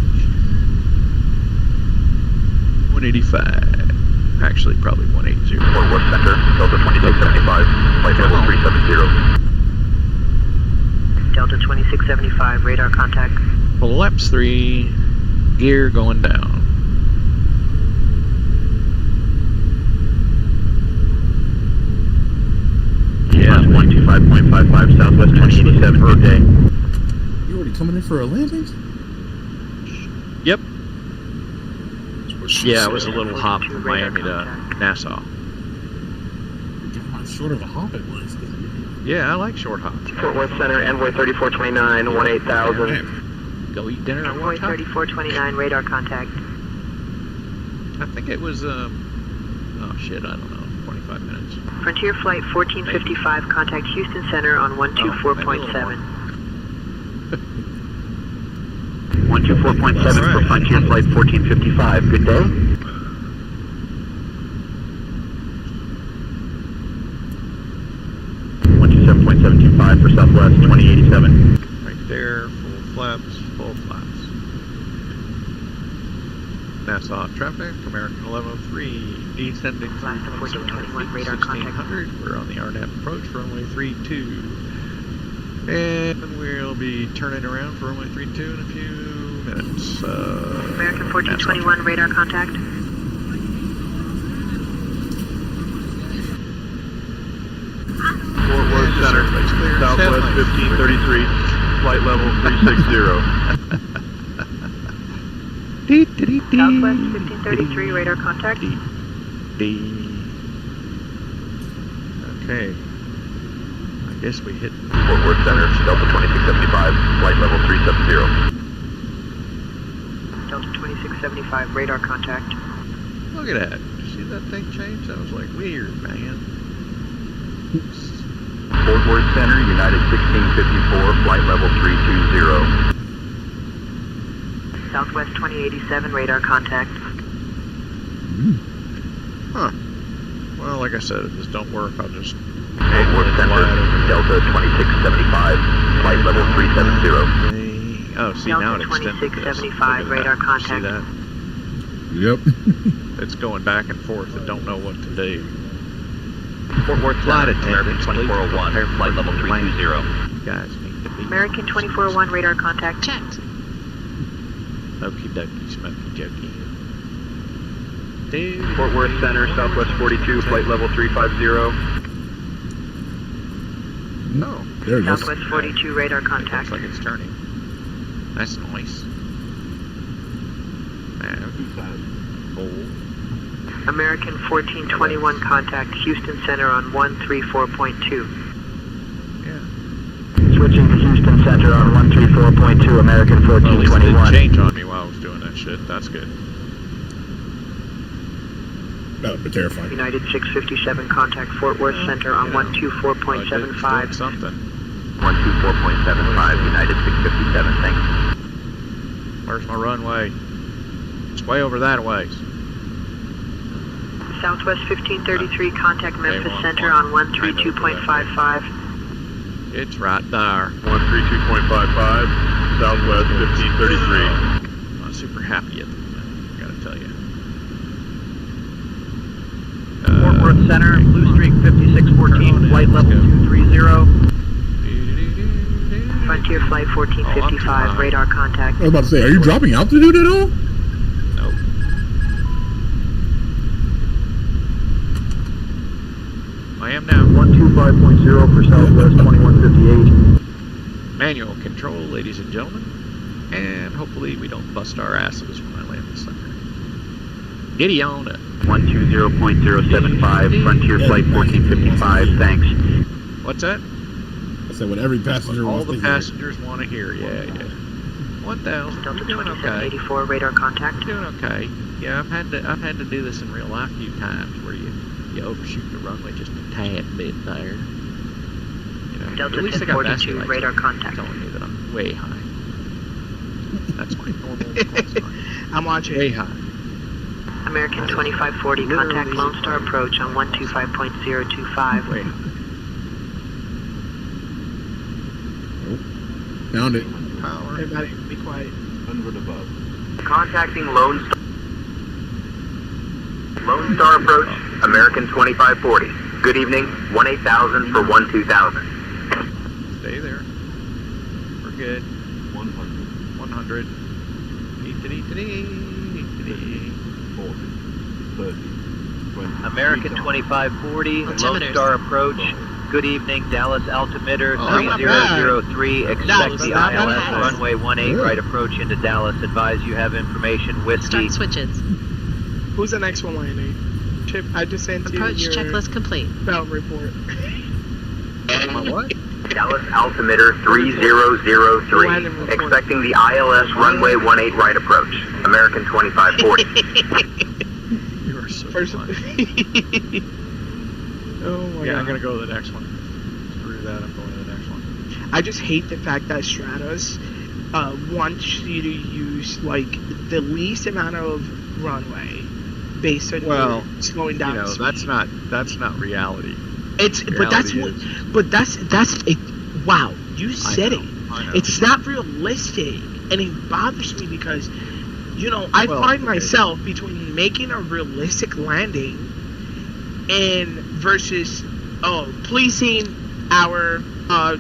185. Actually, probably 180. Fort Worth Center, Delta 2675, flight level 370. Delta 2675, radar contact. Flaps 3, gear going down. Yeah, 125.55, Southwest 2087, good day. You already coming in for a landing? Yep. Yeah, it was a little hop from Miami to Nassau. How short of a hop it was. Yeah, I like short hops. Fort Worth Center, Envoy 3429, 18,000. Go eat dinner at Envoy one time. 3429, radar contact. I think it was, oh shit, I don't know, 25 minutes. Frontier Flight 1455, contact Houston Center on 124.7. 124.7 for Frontier Flight 1455, good day. .725 for Southwest 2087. Right there, full flaps. Nassau traffic, American 1103, descending through 1421, radar contact. 1600. We're on the RNAV approach, runway 32. And we'll be turning around for runway 32 in a few minutes. American 1421, radar contact. Fort Worth Center, Southwest 1533, flight level 360. Southwest 1533, radar contact. Okay. I guess we hit Fort Worth Center, Delta 2675, flight level 370. Delta 2675, radar contact. Look at that. Did you see that thing change? That was like weird, man. Fort Worth Center, United 1654, flight level 320. Southwest 2087, radar contact. Huh. Well, like I said, if this don't work, I'll just... Fort Worth Center, Delta 2675, flight level 370. Oh, see, now it extended this. 2675, radar contact. See that? Yep. It's going back and forth. I don't know what to do. Fort Worth Flight Center, American attendants, 2401, flight level 320. You guys need to be... American 2401, radar contact. Checked. Okie dokie, smoky jokey. Fort Worth Center, Southwest 42, flight level 350. No. There it goes. Southwest 42, radar contact. Looks like it's turning. That's nice. American 1421, contact Houston Center on 134.2. Switching to Houston Center on 134.2, American 1421. It didn't change on me while I was doing that shit. That's good. That would be terrifying. United 657, contact Fort Worth Center on 124.75. Something. 124.75, United 657, thanks. Where's my runway? It's way over that way. Southwest 1533, contact Memphis Center on 132.55. It's right there. 132.55, Southwest 1533. I'm not super happy at the moment, I gotta tell you. Fort Worth Center, Blue Streak 5614, flight level 230. Frontier Flight 1455, radar contact. I was about to say, are you dropping altitude at all? Nope. I am now. 125.0 for Southwest 2158. Manual control, ladies and gentlemen. And hopefully we don't bust our asses when I land this sucker. Giddy on it. 120.075, Frontier Flight 1455, thanks. What's that? I said what every passenger All wants the to passengers want to hear. Yeah. 1,000. Delta You're doing okay. 2784, radar contact. You're doing okay. Yeah, I've had to do this in real life a few times where you overshoot the runway just a tad bit there. You know, Delta at least I got 1042, lights radar contact. telling me that I'm way high. That's my normal call sign. I'm watching. Way high. American 2540, contact Lone Star approach on 125.025. Way high. Found it. Power. Everybody, be quiet. 100 above. Contacting Lone Star approach, American 2540. Good evening, 18000 for 12000. Stay there. We're good. 100. 100. 40. 30. 20. American 2540, Lone Altimeters. Star approach. Good evening, Dallas altimeter Oh, 3003. Expect Dallas, the not ILS bad. runway 18 right approach into Dallas. Advise you have information. Whiskey. Start switches. Who's the next one landing? Chip, I just sent you Approach your checklist complete. belt report. My what? Dallas altimeter 3003. Expecting the ILS runway 18 right approach. American 2540. You are so First, funny. oh my Yeah, god. I'm gonna go to the next one. Screw that, I'm going to the next one. I just hate the fact that Stratos wants you to use like the least amount of runway based on your slowing down. You know, speed. that's not reality. But that's what. But that's it. Wow, you said it. I know. It's not realistic, and it bothers me because, you know, I find myself between making a realistic landing and versus pleasing our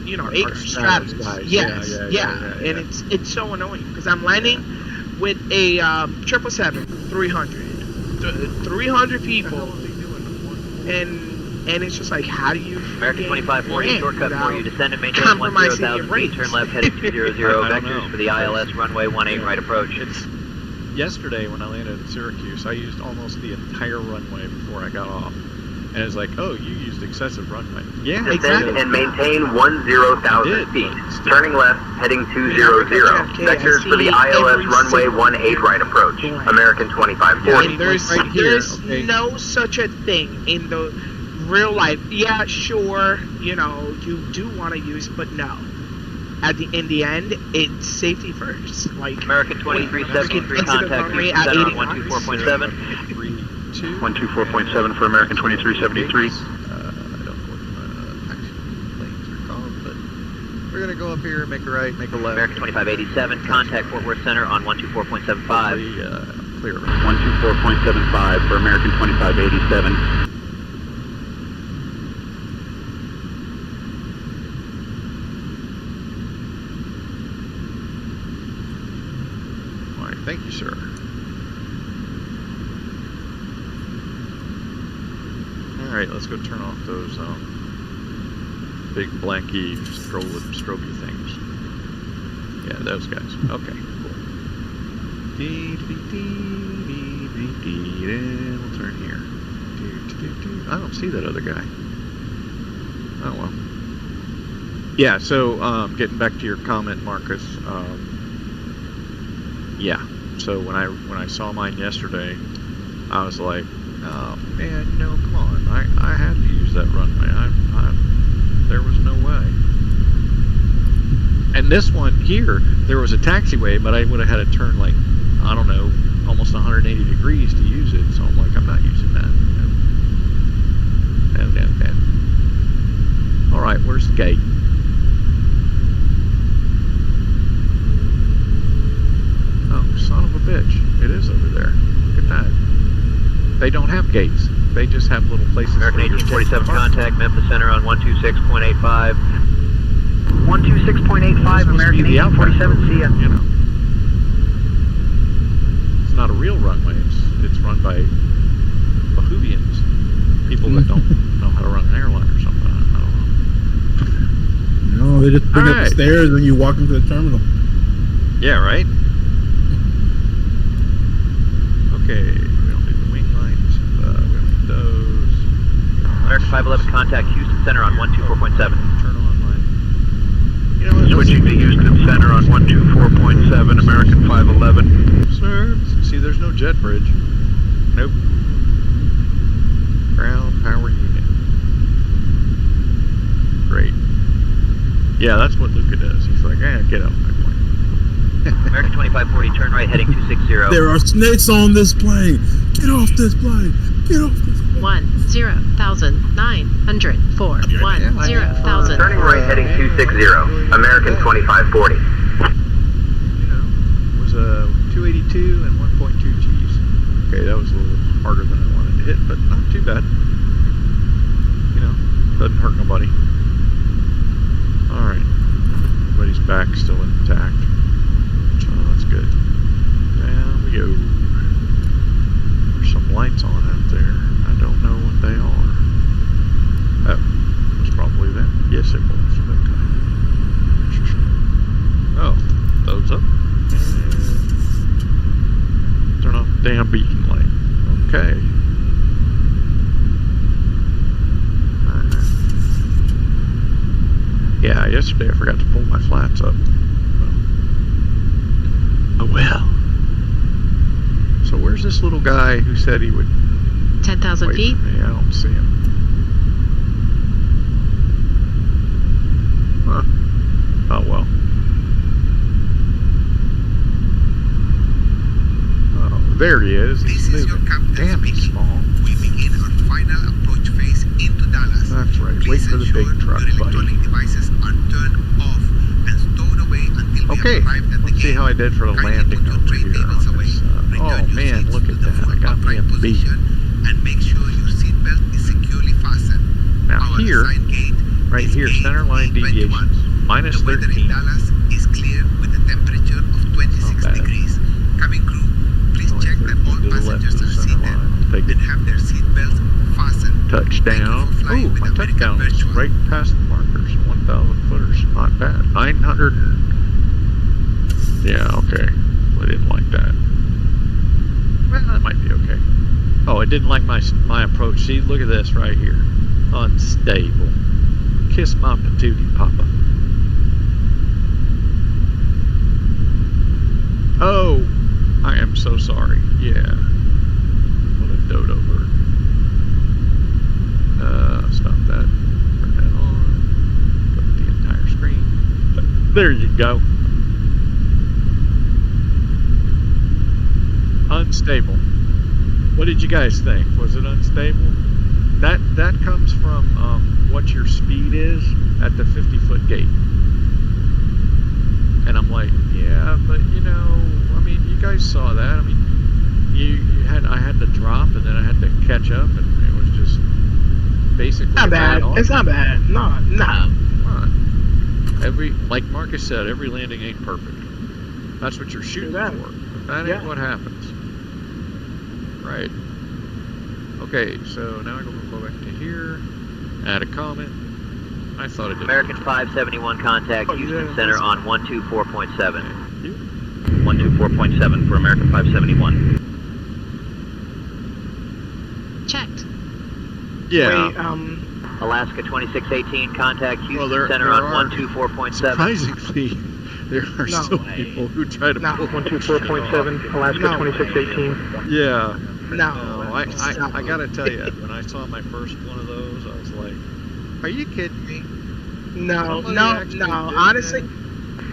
you know, Stratus guys. Yes, yeah. And it's so annoying because I'm landing with a 777 300 people, and it's just like, how do you American 2540, shortcut for you. Descend and maintain compromising 10,000 your feet. rates? Turn left heading 200. Vectors for the ILS runway 18 right approach. Yesterday when I landed at Syracuse, I used almost the entire runway before I got off. And it's like, oh, you used excessive runway. Yeah, Descend and maintain 10,000 feet. Turning left, heading 200. Vectors for the ILS runway 18 right approach. American 2540. There's no such a thing in the real life. Yeah, sure, you know, you do want to use, but no. In the end, it's safety first. Like American 2373, contact Houston Center on 124.7. 124.7 for American 2373. I don't know what planes are called, but we're gonna go up here, make a right, make a left. American 2587, contact Fort Worth Center on 124.75. Clear. 124.75 for American 2587. My right, thank you, sir. All right, let's go turn off those big blanky strobey things. Yeah, those guys. Okay, cool. And we'll turn here. I don't see that other guy. Oh well. Yeah, so getting back to your comment, Marcus. Yeah, so when I saw mine yesterday, I was like, oh man, you know, come on, I had to use that runway. There was no way. And this one here, there was a taxiway, but I would have had to turn like, I don't know, almost 180 degrees to use it. So I'm like, I'm not using that. No. All right, where's the gate? Oh, son of a bitch! It is over there. Look at that. They don't have gates. They just have little places. American 1847 contact Memphis Center on 126.85. 126.85, American 1847, see ya. You know, it's not a real runway. It's run by Bahoovians, people that don't know how to run an airline or something. I don't know. No, they just bring up the stairs and you walk into the terminal. Yeah, right. Okay, we don't need the wing lights. We don't need those. American 511 contact Houston Center on 124.7. Turn on light. You know what? Switching to Houston Center on 124.7, American 511. Sir, see, there's no jet bridge. Nope. Ground power unit. Great. Yeah, that's what Luca does. He's like, get out of my plane. American 2540, turn right heading 260. There are snakes on this plane. Get off this plane. Get off this plane. 10,904. 10,000. Turning right heading 260, American 2540. You know, it was a 282 and 1.2 Gs. Okay, that was a little harder than I wanted to hit, but not too bad. You know, doesn't hurt nobody. Alright. Everybody's back still intact. So that's good. Down we go. There's some lights on out there. I don't know what they are. That was probably them. Yes, it was. Okay. Oh, those up. And turn off the damn beacon light. Okay. Yeah, yesterday I forgot to pull my flats up. Oh well. So where's this little guy who said he would 10,000 feet? I don't see him. Huh. Oh well. Oh, there he is. He's moving. Damn, he's small. We begin our final approach phase into Dallas. That's right. Wait for the big truck, buddy. Devices are turned off and stowed away until okay, let's see how I did for the landing over here on this. Oh man, look at that. I got me a beat. And make sure your seatbelt is securely fastened. Now here, right here, center line deviations, minus 13. The weather in Dallas is clear with a temperature of 26 degrees. Cabin crew, please check that all passengers are seated and have their seatbelts fastened. Touchdown. Oh, my touchdown is right past the markers. 1,000 footers. Not bad. 900. Yeah, okay. I didn't like that. Well, that might be okay. Oh, I didn't like my approach. See, look at this right here. Unstable. Kiss my patootie, Papa. Oh, I am so sorry. Yeah. What a dodo bird. Stop that. Turn that on. Put the entire screen. There you go. Unstable. What did you guys think? Was it unstable? That comes from what your speed is at the 50-foot gate. And I'm like, yeah, but you know, I mean, you guys saw that. I mean, I had to drop and then I had to catch up, and it was just basically not bad. It's not bad. No. Like Marcus said, every landing ain't perfect. That's what you're shooting for. That ain't what happens. Right. Okay, so now I go back to here. Add a comment. I thought it did. American 571 contact Houston Center on 124.7. 124.7 for American 571. Checked. Yeah. Wait, Alaska 2618 contact Houston Center on 124.7. Surprisingly, there are still people who try to pull 124.7, Alaska 2618. Yeah. No. I gotta tell you, when I saw my first one of those, I was like, "Are you kidding me?" No. Honestly.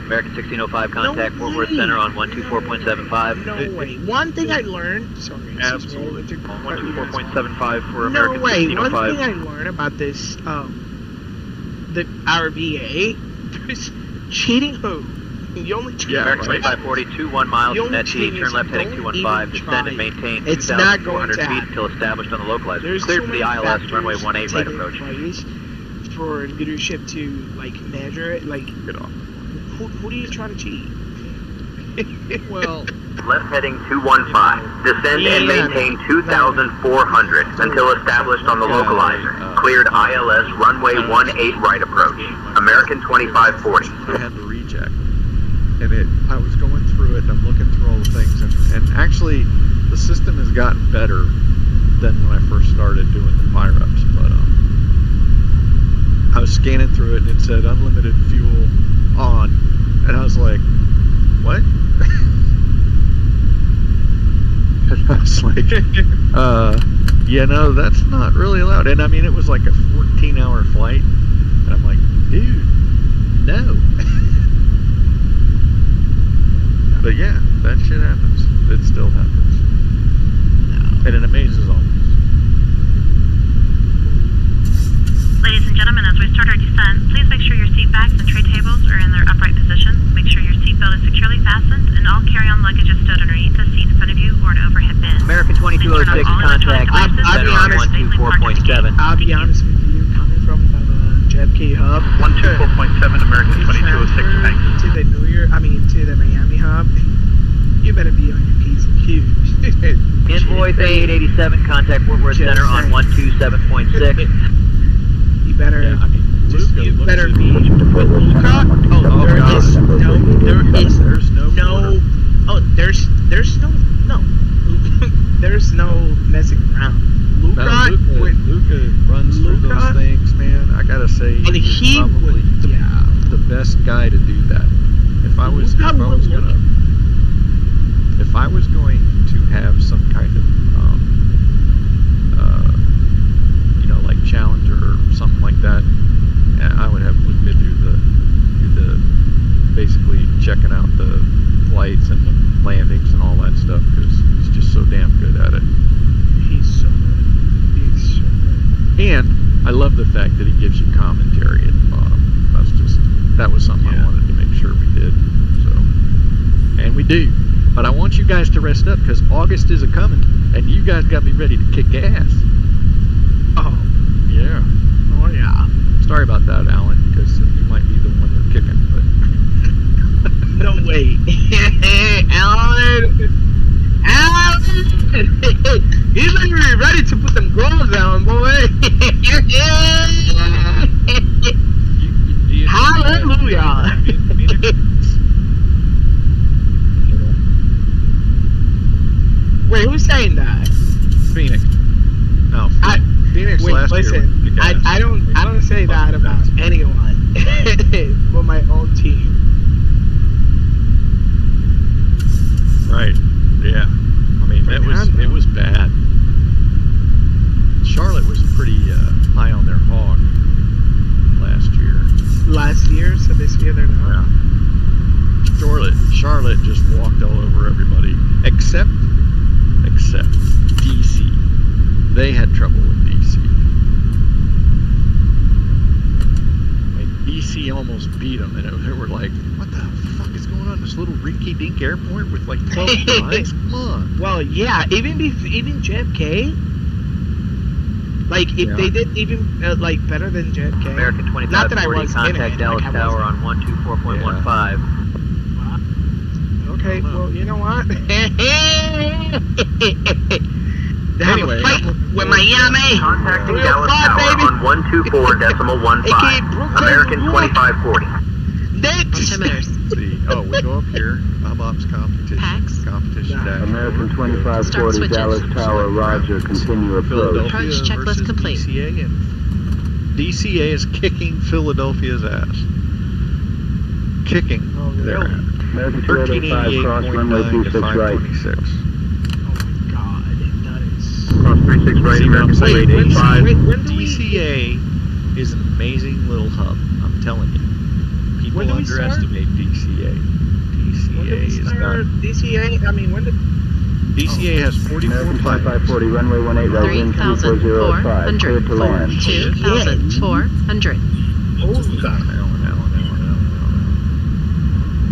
American 1605 contact Fort Worth Center on 124.75. No way. One thing I learned. Sorry. Absolutely. 124.75 for American 1605. No way. One thing I learned about this, the RVA, there's cheating who. You only cheat. Yeah, American 2540, 21 miles from net T, turn left heading 215, descend and maintain 2,400 feet until established on the localizer. Cleared for the ILS, runway 18 right approach. For leadership to, like, measure it, like, get off. Who do you try to cheat? Well, left heading 215, descend and maintain 2,400 until established on the localizer. Cleared ILS, runway 18 right approach. American 2540. I had the recheck. And I was going through it, and I'm looking through all the things, and actually, the system has gotten better than when I first started doing the PIREPs, but I was scanning through it, and it said unlimited fuel on, and I was like, what? I was like, yeah, no, that's not really allowed. And I mean, it was like a 14-hour flight, and I'm like, dude, no. But yeah, that shit happens. It still happens. No. And it amazes all of us. Ladies and gentlemen, as we start our descent, please make sure your seat backs and tray tables are in their upright positions. Make sure your seatbelt is securely fastened, and all carry-on luggage is stowed underneath the seat in front of you or an overhead bin. American 2206 contact Houston Center on 124.7. I'll be honest with you, coming from JFK hub. 124.7, American 2206, thanks. To the to the Miami hub, you better be on your P's and Q's. Envoy 3887 contact Fort Worth Center on 127.6. You better, yeah, I mean, you better be with Luca. There's no messing around. Luca runs through those things, man. I gotta say, and he's probably the best guy to do that. If I was going to have some kind of like Challenger or something like that, I would have Luca do the basically checking out the flights and the landings and all that stuff, because he's just so damn good at it. He's so good. And I love the fact that he gives you commentary at the bottom. That was something I wanted to make sure we did. So, and we do. But I want you guys to rest up, because August is a-coming, and you guys got to be ready to kick ass. Oh. Yeah. Oh, yeah. Sorry about that, Alan, because you might be the one they're kicking, but... No way. Alan! You better be ready to put them gloves down, boy! Hallelujah! Wait, who's saying that? Phoenix. No, Phoenix last year. I don't say that about anyone, but my own team. Right. Yeah. I mean, it was bad. Charlotte was pretty high on their hog last year. So this year they're not. Yeah. Charlotte just walked all over everybody, except DC. They had trouble with DC. DC almost beat them, and they were like, what the fuck is going on? This little rinky-dink airport with like 12 flights? Come on. Well, yeah, even JFK, like, if they did even, like, better than JFK. American 2540 contact Dallas Tower on 124.15. Okay, well, you know what? Anyway, with Miami. Contacting Dallas Tower on 124.15. American 2540. Next. 10 minutes. See, we go up here. Ops competition. Packs. Competition dash. American Start 2540 switches. Dallas Tower, roger, continue approach. Approach checklist versus complete. DCA, and DCA is kicking Philadelphia's ass. Kicking their ass. American 285 cross runway 1388.9 to 36 right. 526. God, that is... Cross 36 right, See what I'm American saying? 285. when do we... DCA is an amazing little hub. I'm telling you. People When do we start? underestimate DCA. When DCA did we is start not. DCA? I mean, when did... DCA has 44 American pilots. 2540 runway 18 right, wind 2405, cleared to land. 2,400.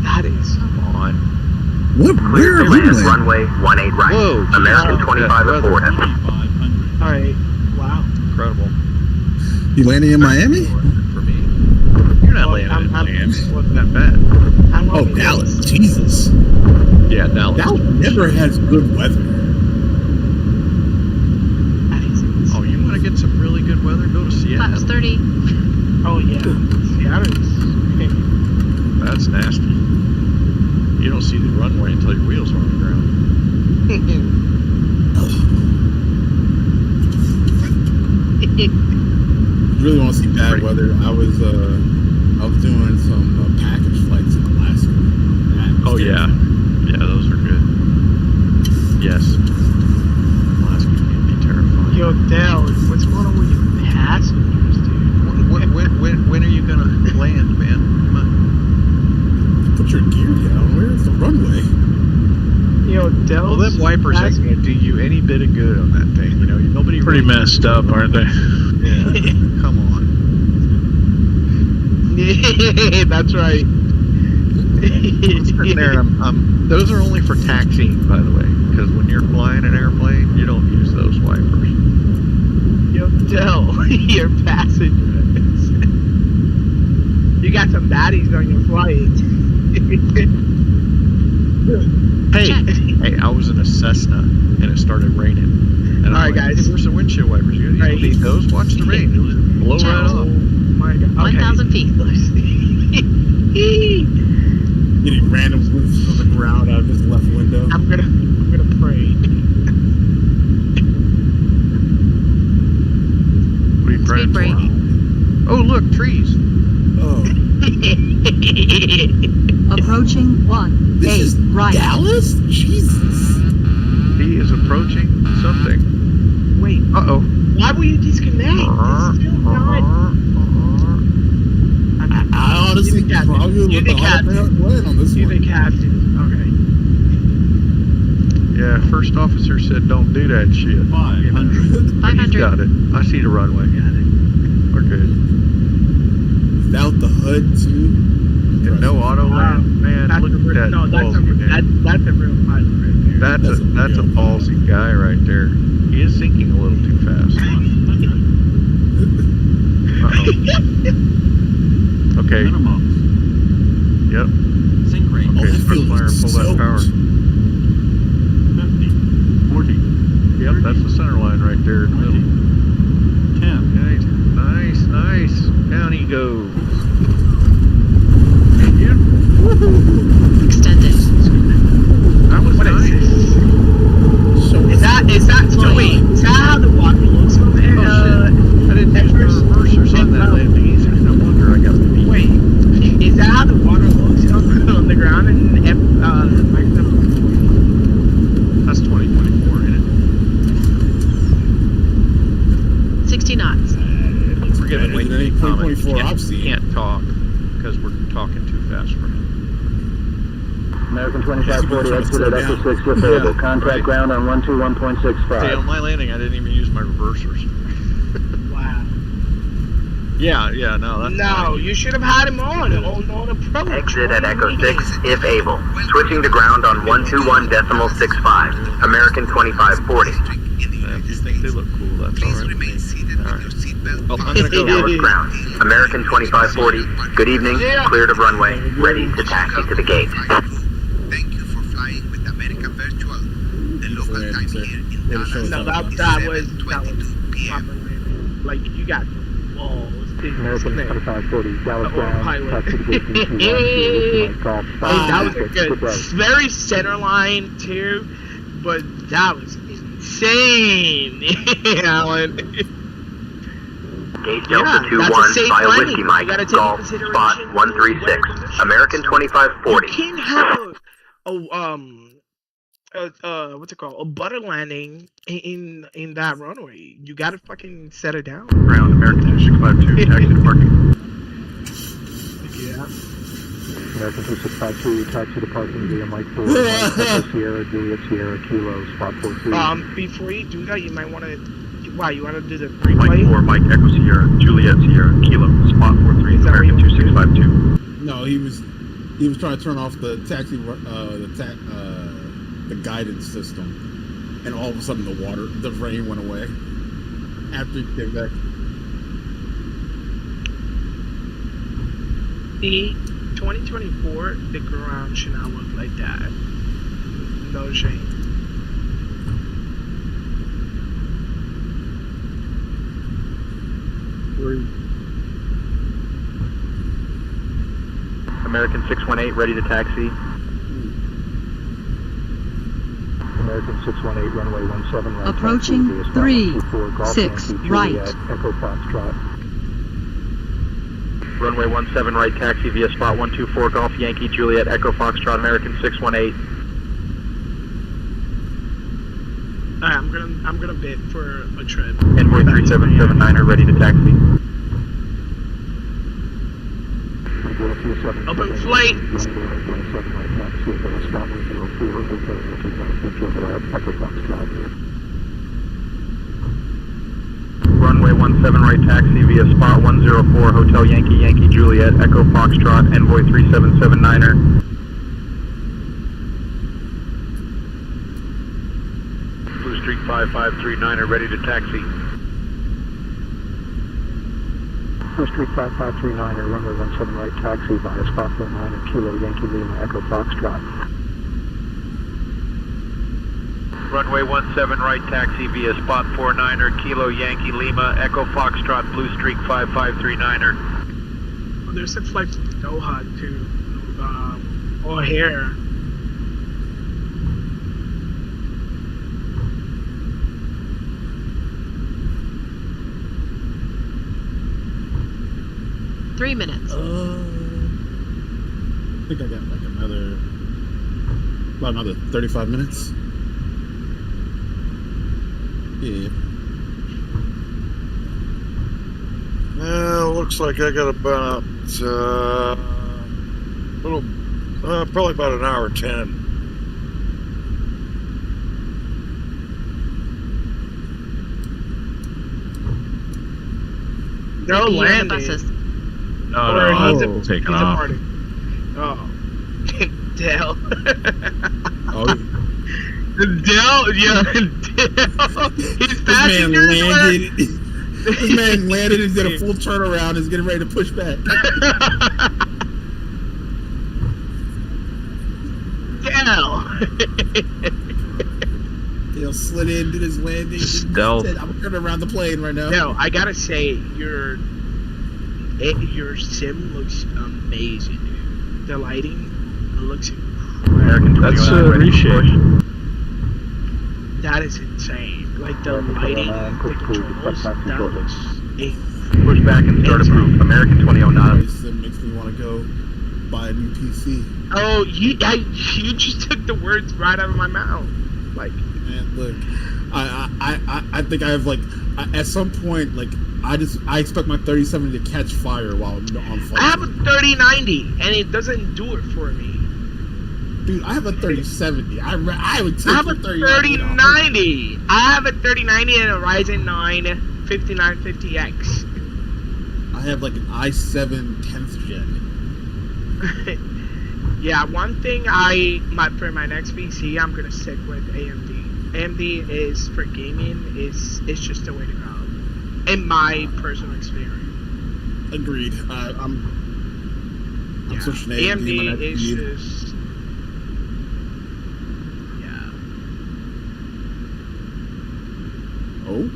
That is... Come on. What? Where are you Land landing? runway 18 right. Whoa, American geez. 25 at Weather. 4. Alright, wow. Incredible. You landing in Miami? For me. You're not landing in Miami. It wasn't that bad. Oh, Dallas. Jesus. Yeah, Dallas. Dallas never has good weather. Oh, you want to get some really good weather? Go to Seattle. Flaps 30. Oh, yeah. Seattle is... That's nasty. You don't see the runway until your wheels are on the ground. Really want to see bad weather. I was doing some package flights in Alaska. Oh yeah, those are good. Yes, Alaska can be terrifying. Yo, Dale, what's going on with your passengers, dude? When are you gonna land, man? Come on. Put your gear down. Where's the runway? Yo, Dale. Well, them wipers ain't gonna do you any bit of good on that thing. You know, nobody. Pretty really messed up, aren't they? Yeah. Come on. That's right. There, those are only for taxiing, by the way, because when you're flying an airplane, you don't use those wipers. Yo, Dell, your passengers. You got some baddies on your flight. Hey, I was in a Cessna, and it started raining. And All right, guys. Hey, where's the windshield wipers? You don't need those. Watch the rain. It'll just blow right off. Oh my God. 1,000 feet. Getting random whiffs on the ground out of this left window. I'm gonna pray. What are you praying for? Oh, look, trees. Oh. Approaching 18 right. Dallas? Jesus. He is approaching something. Wait. Uh-oh. Why will you disconnect? It's still not... I honestly probably would the autopilot plane on this You're one. the captain. Okay. Yeah, first officer said don't do that shit. 500. 500. He's got it. I see the runway. Got it. We're good. Without the hood, too. And no auto land. Man, look at that. No, that's a real pilot right there. That's a ballsy guy right there. He is sinking a little too fast. Uh-oh. Okay. Minimum. Yep. Sink rate. Okay, start fire, pull that power. 50. 40. Yep, that's the center line right there in the middle. 10. Okay, nice. Down he goes. Extended. That was nice. Is that wait, is that how the water looks on there? Oh, shit. I didn't use my reversers on that landing either. No wonder I got the beat. Wait, is that how the water looks on the ground in That's 2024, isn't it? 60 knots. We're getting way too many comments. 2024 I've seen. Can't talk because we're talking too fast for him. American 2540 exit at Echo 6 if available. Contact ground on 121.65. Hey, on my landing, I didn't even use my reversers. Wow. Yeah, no, that's No, you should have had him on approach. Exit at Echo 6 if able. Switching to ground on 121.65. American 2540. If you think they look cool, that's all right. Remain seated with your seatbelt. Oh, I'm gonna go. Dallas ground. American 2540. Good evening. Cleared of runway. Ready to taxi to the gate. Thank you for American Virtual. The local time here in Dallas is that was 7:22 p.m. Like you got walls. American 2540, Dallas ground, taxi to gate that was a good, very center line too, but that was insane, Alan. Gate Delta 21, Bio Whiskey Mike, Golf, Spot 136, American 2540. You can't have what's it called? A butter landing in that runway. You gotta fucking set it down. Ground, American 2652, taxi to parking. Yeah. American 2652, taxi to parking via Mike 4, Echo Sierra, Juliet Sierra, Kilo, Spot 43. Before you do that, you might want to. Why you want to do the Mike replay? 4, Mike Echo Sierra, Juliet Sierra, Kilo, Spot 43, American 2652. No, he was trying to turn off the taxi, the guidance system, and all of a sudden the rain went away after he came back. The 2024, the ground should not look like that. No shame. American 618, ready to taxi. American 618, runway 17 right. Approaching 3, 6, right. Echo Foxtrot. Runway 17 right, taxi via spot 124 Golf Yankee Juliet Echo Foxtrot, American 618. Alright, I'm gonna bid for a trip. Envoy 3779er, ready to taxi. Open flight. Runway 17 right, taxi via spot 104 Hotel Yankee Yankee Juliet Echo Foxtrot, Envoy 3779er. Blue Street 5539er, ready to taxi. Blue Street 5539er, runway 17 right, taxi via spot 49 and Kilo Yankee Lima Echo Foxtrot. Runway 17 right, taxi via spot 49er, Kilo Yankee Lima Echo Foxtrot, Blue Street 5539er. Oh, there's a flight from Doha to O'Hare. Three minutes. I think I got like about another 35 minutes. Yeah. Looks like I got about probably about an hour 10. No landing. No, taking off. Oh, Dale. Oh. Dale, yeah, Dale. His passengers landed. This man landed and did a full turnaround. Is getting ready to push back. Dale. Dale slid in, did his landing. Stealth. Said, I'm turning around the plane right now. No, I gotta say your sim looks amazing, dude. The lighting looks incredible. That's a reshape. That is insane. Like the lighting, the controls, that looks Push back and start approved. American 2009. This makes me want to go buy a new PC. Oh, you just took the words right out of my mouth. Like, man, look, I think I have like at some point like I expect my 3070 to catch fire while I'm on flight. I have a 3090 and it doesn't do it for me. Dude, I have a 3070. I would take I have a 3090. I have a 3090 and a Ryzen 9 5950X. I have like an i7 10th gen. Yeah, one thing for my next PC, I'm gonna stick with AMD. AMD is for gaming. It's just the way to go, in my personal experience. Agreed. I'm switching to AMD is just.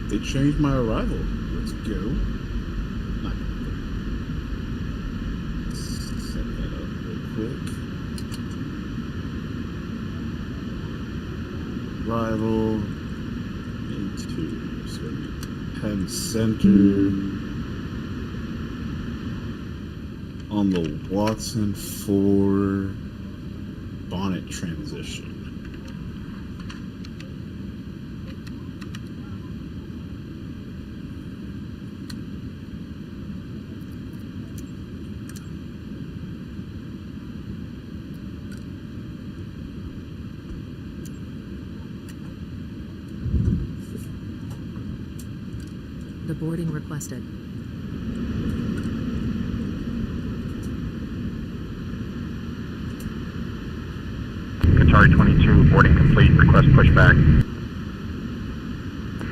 they changed my arrival. Let's go. Set that up real quick. Arrival into Penn Center on the Watson 4 bonnet transition. The boarding requested. Qatari 22, boarding complete. Request pushback.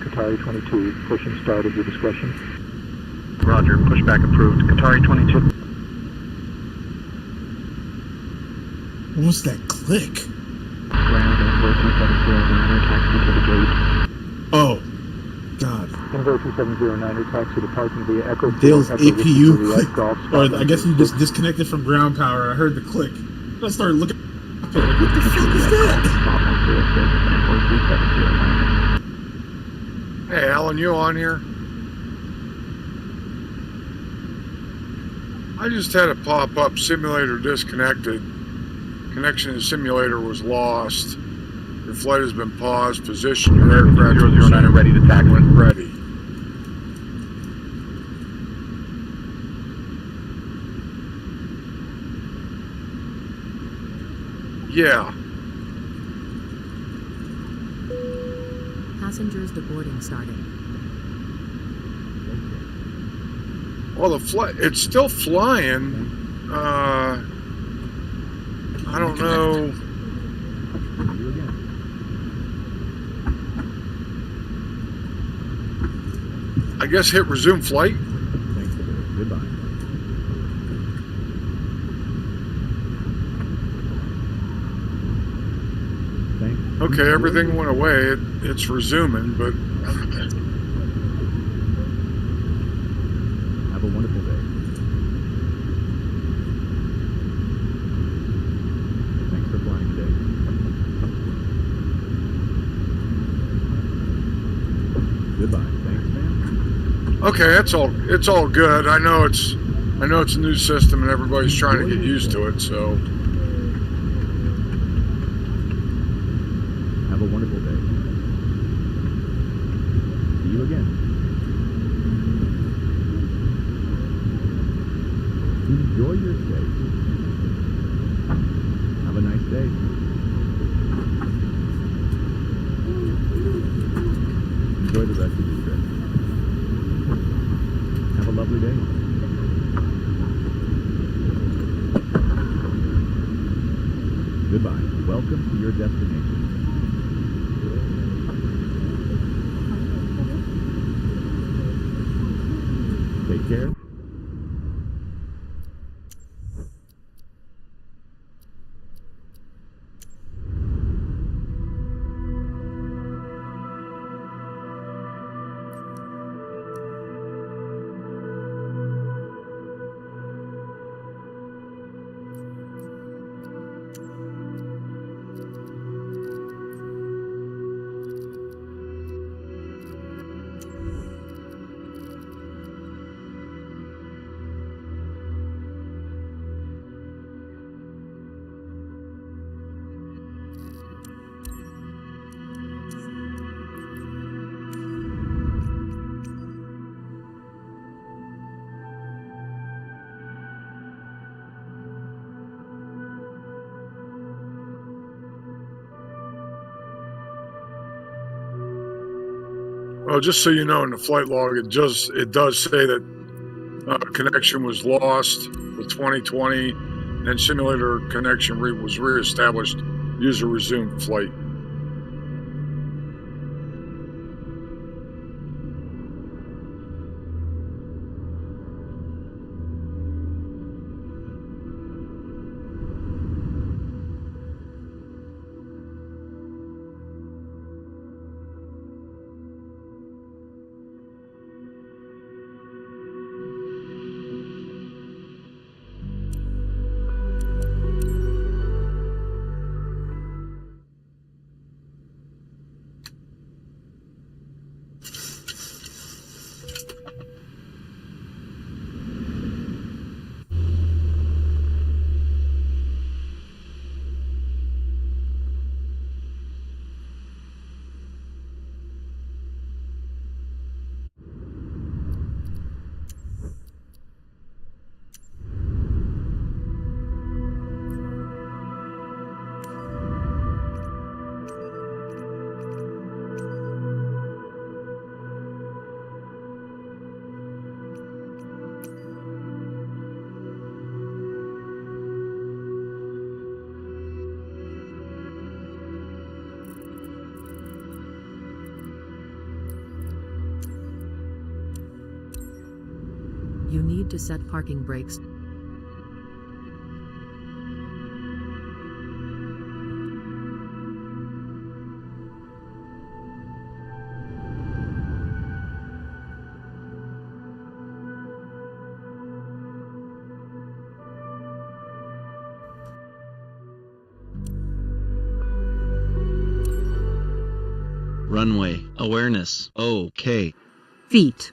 Qatari 22, pushing start at your discretion. Roger, pushback approved. Qatari 22. What was that click? Oh, God. Invo 2709, taxi to parking via Echo 4. Dale's APU click. Or I guess you just disconnected from ground power. I heard the click. I started looking. Like, what the fuck is that? Hey, Alan, you on here? I just had it pop up, simulator disconnected. Connection to simulator was lost. Your flight has been paused. Position your aircraft 009 ready to taxi. When ready. Yeah. Passengers deboarding started. Well, the flight, it's still flying. I don't know. I guess hit resume flight. Goodbye. Okay, everything went away. It's resuming, but Have a wonderful day. Thanks for flying today. Goodbye. Thanks, man. okay, it's all good. I know it's a new system and everybody's trying to get used to it, so Have a wonderful day. See you again. Enjoy your stay. Have a nice day. Enjoy the rest of your trip. Have a lovely day. Goodbye. Welcome to your destination. Take care. well, just so you know, in the flight log, it does say that connection was lost with 2020, and simulator connection was reestablished. User resumed flight. You need to set parking brakes. Runway awareness. Okay. Feet.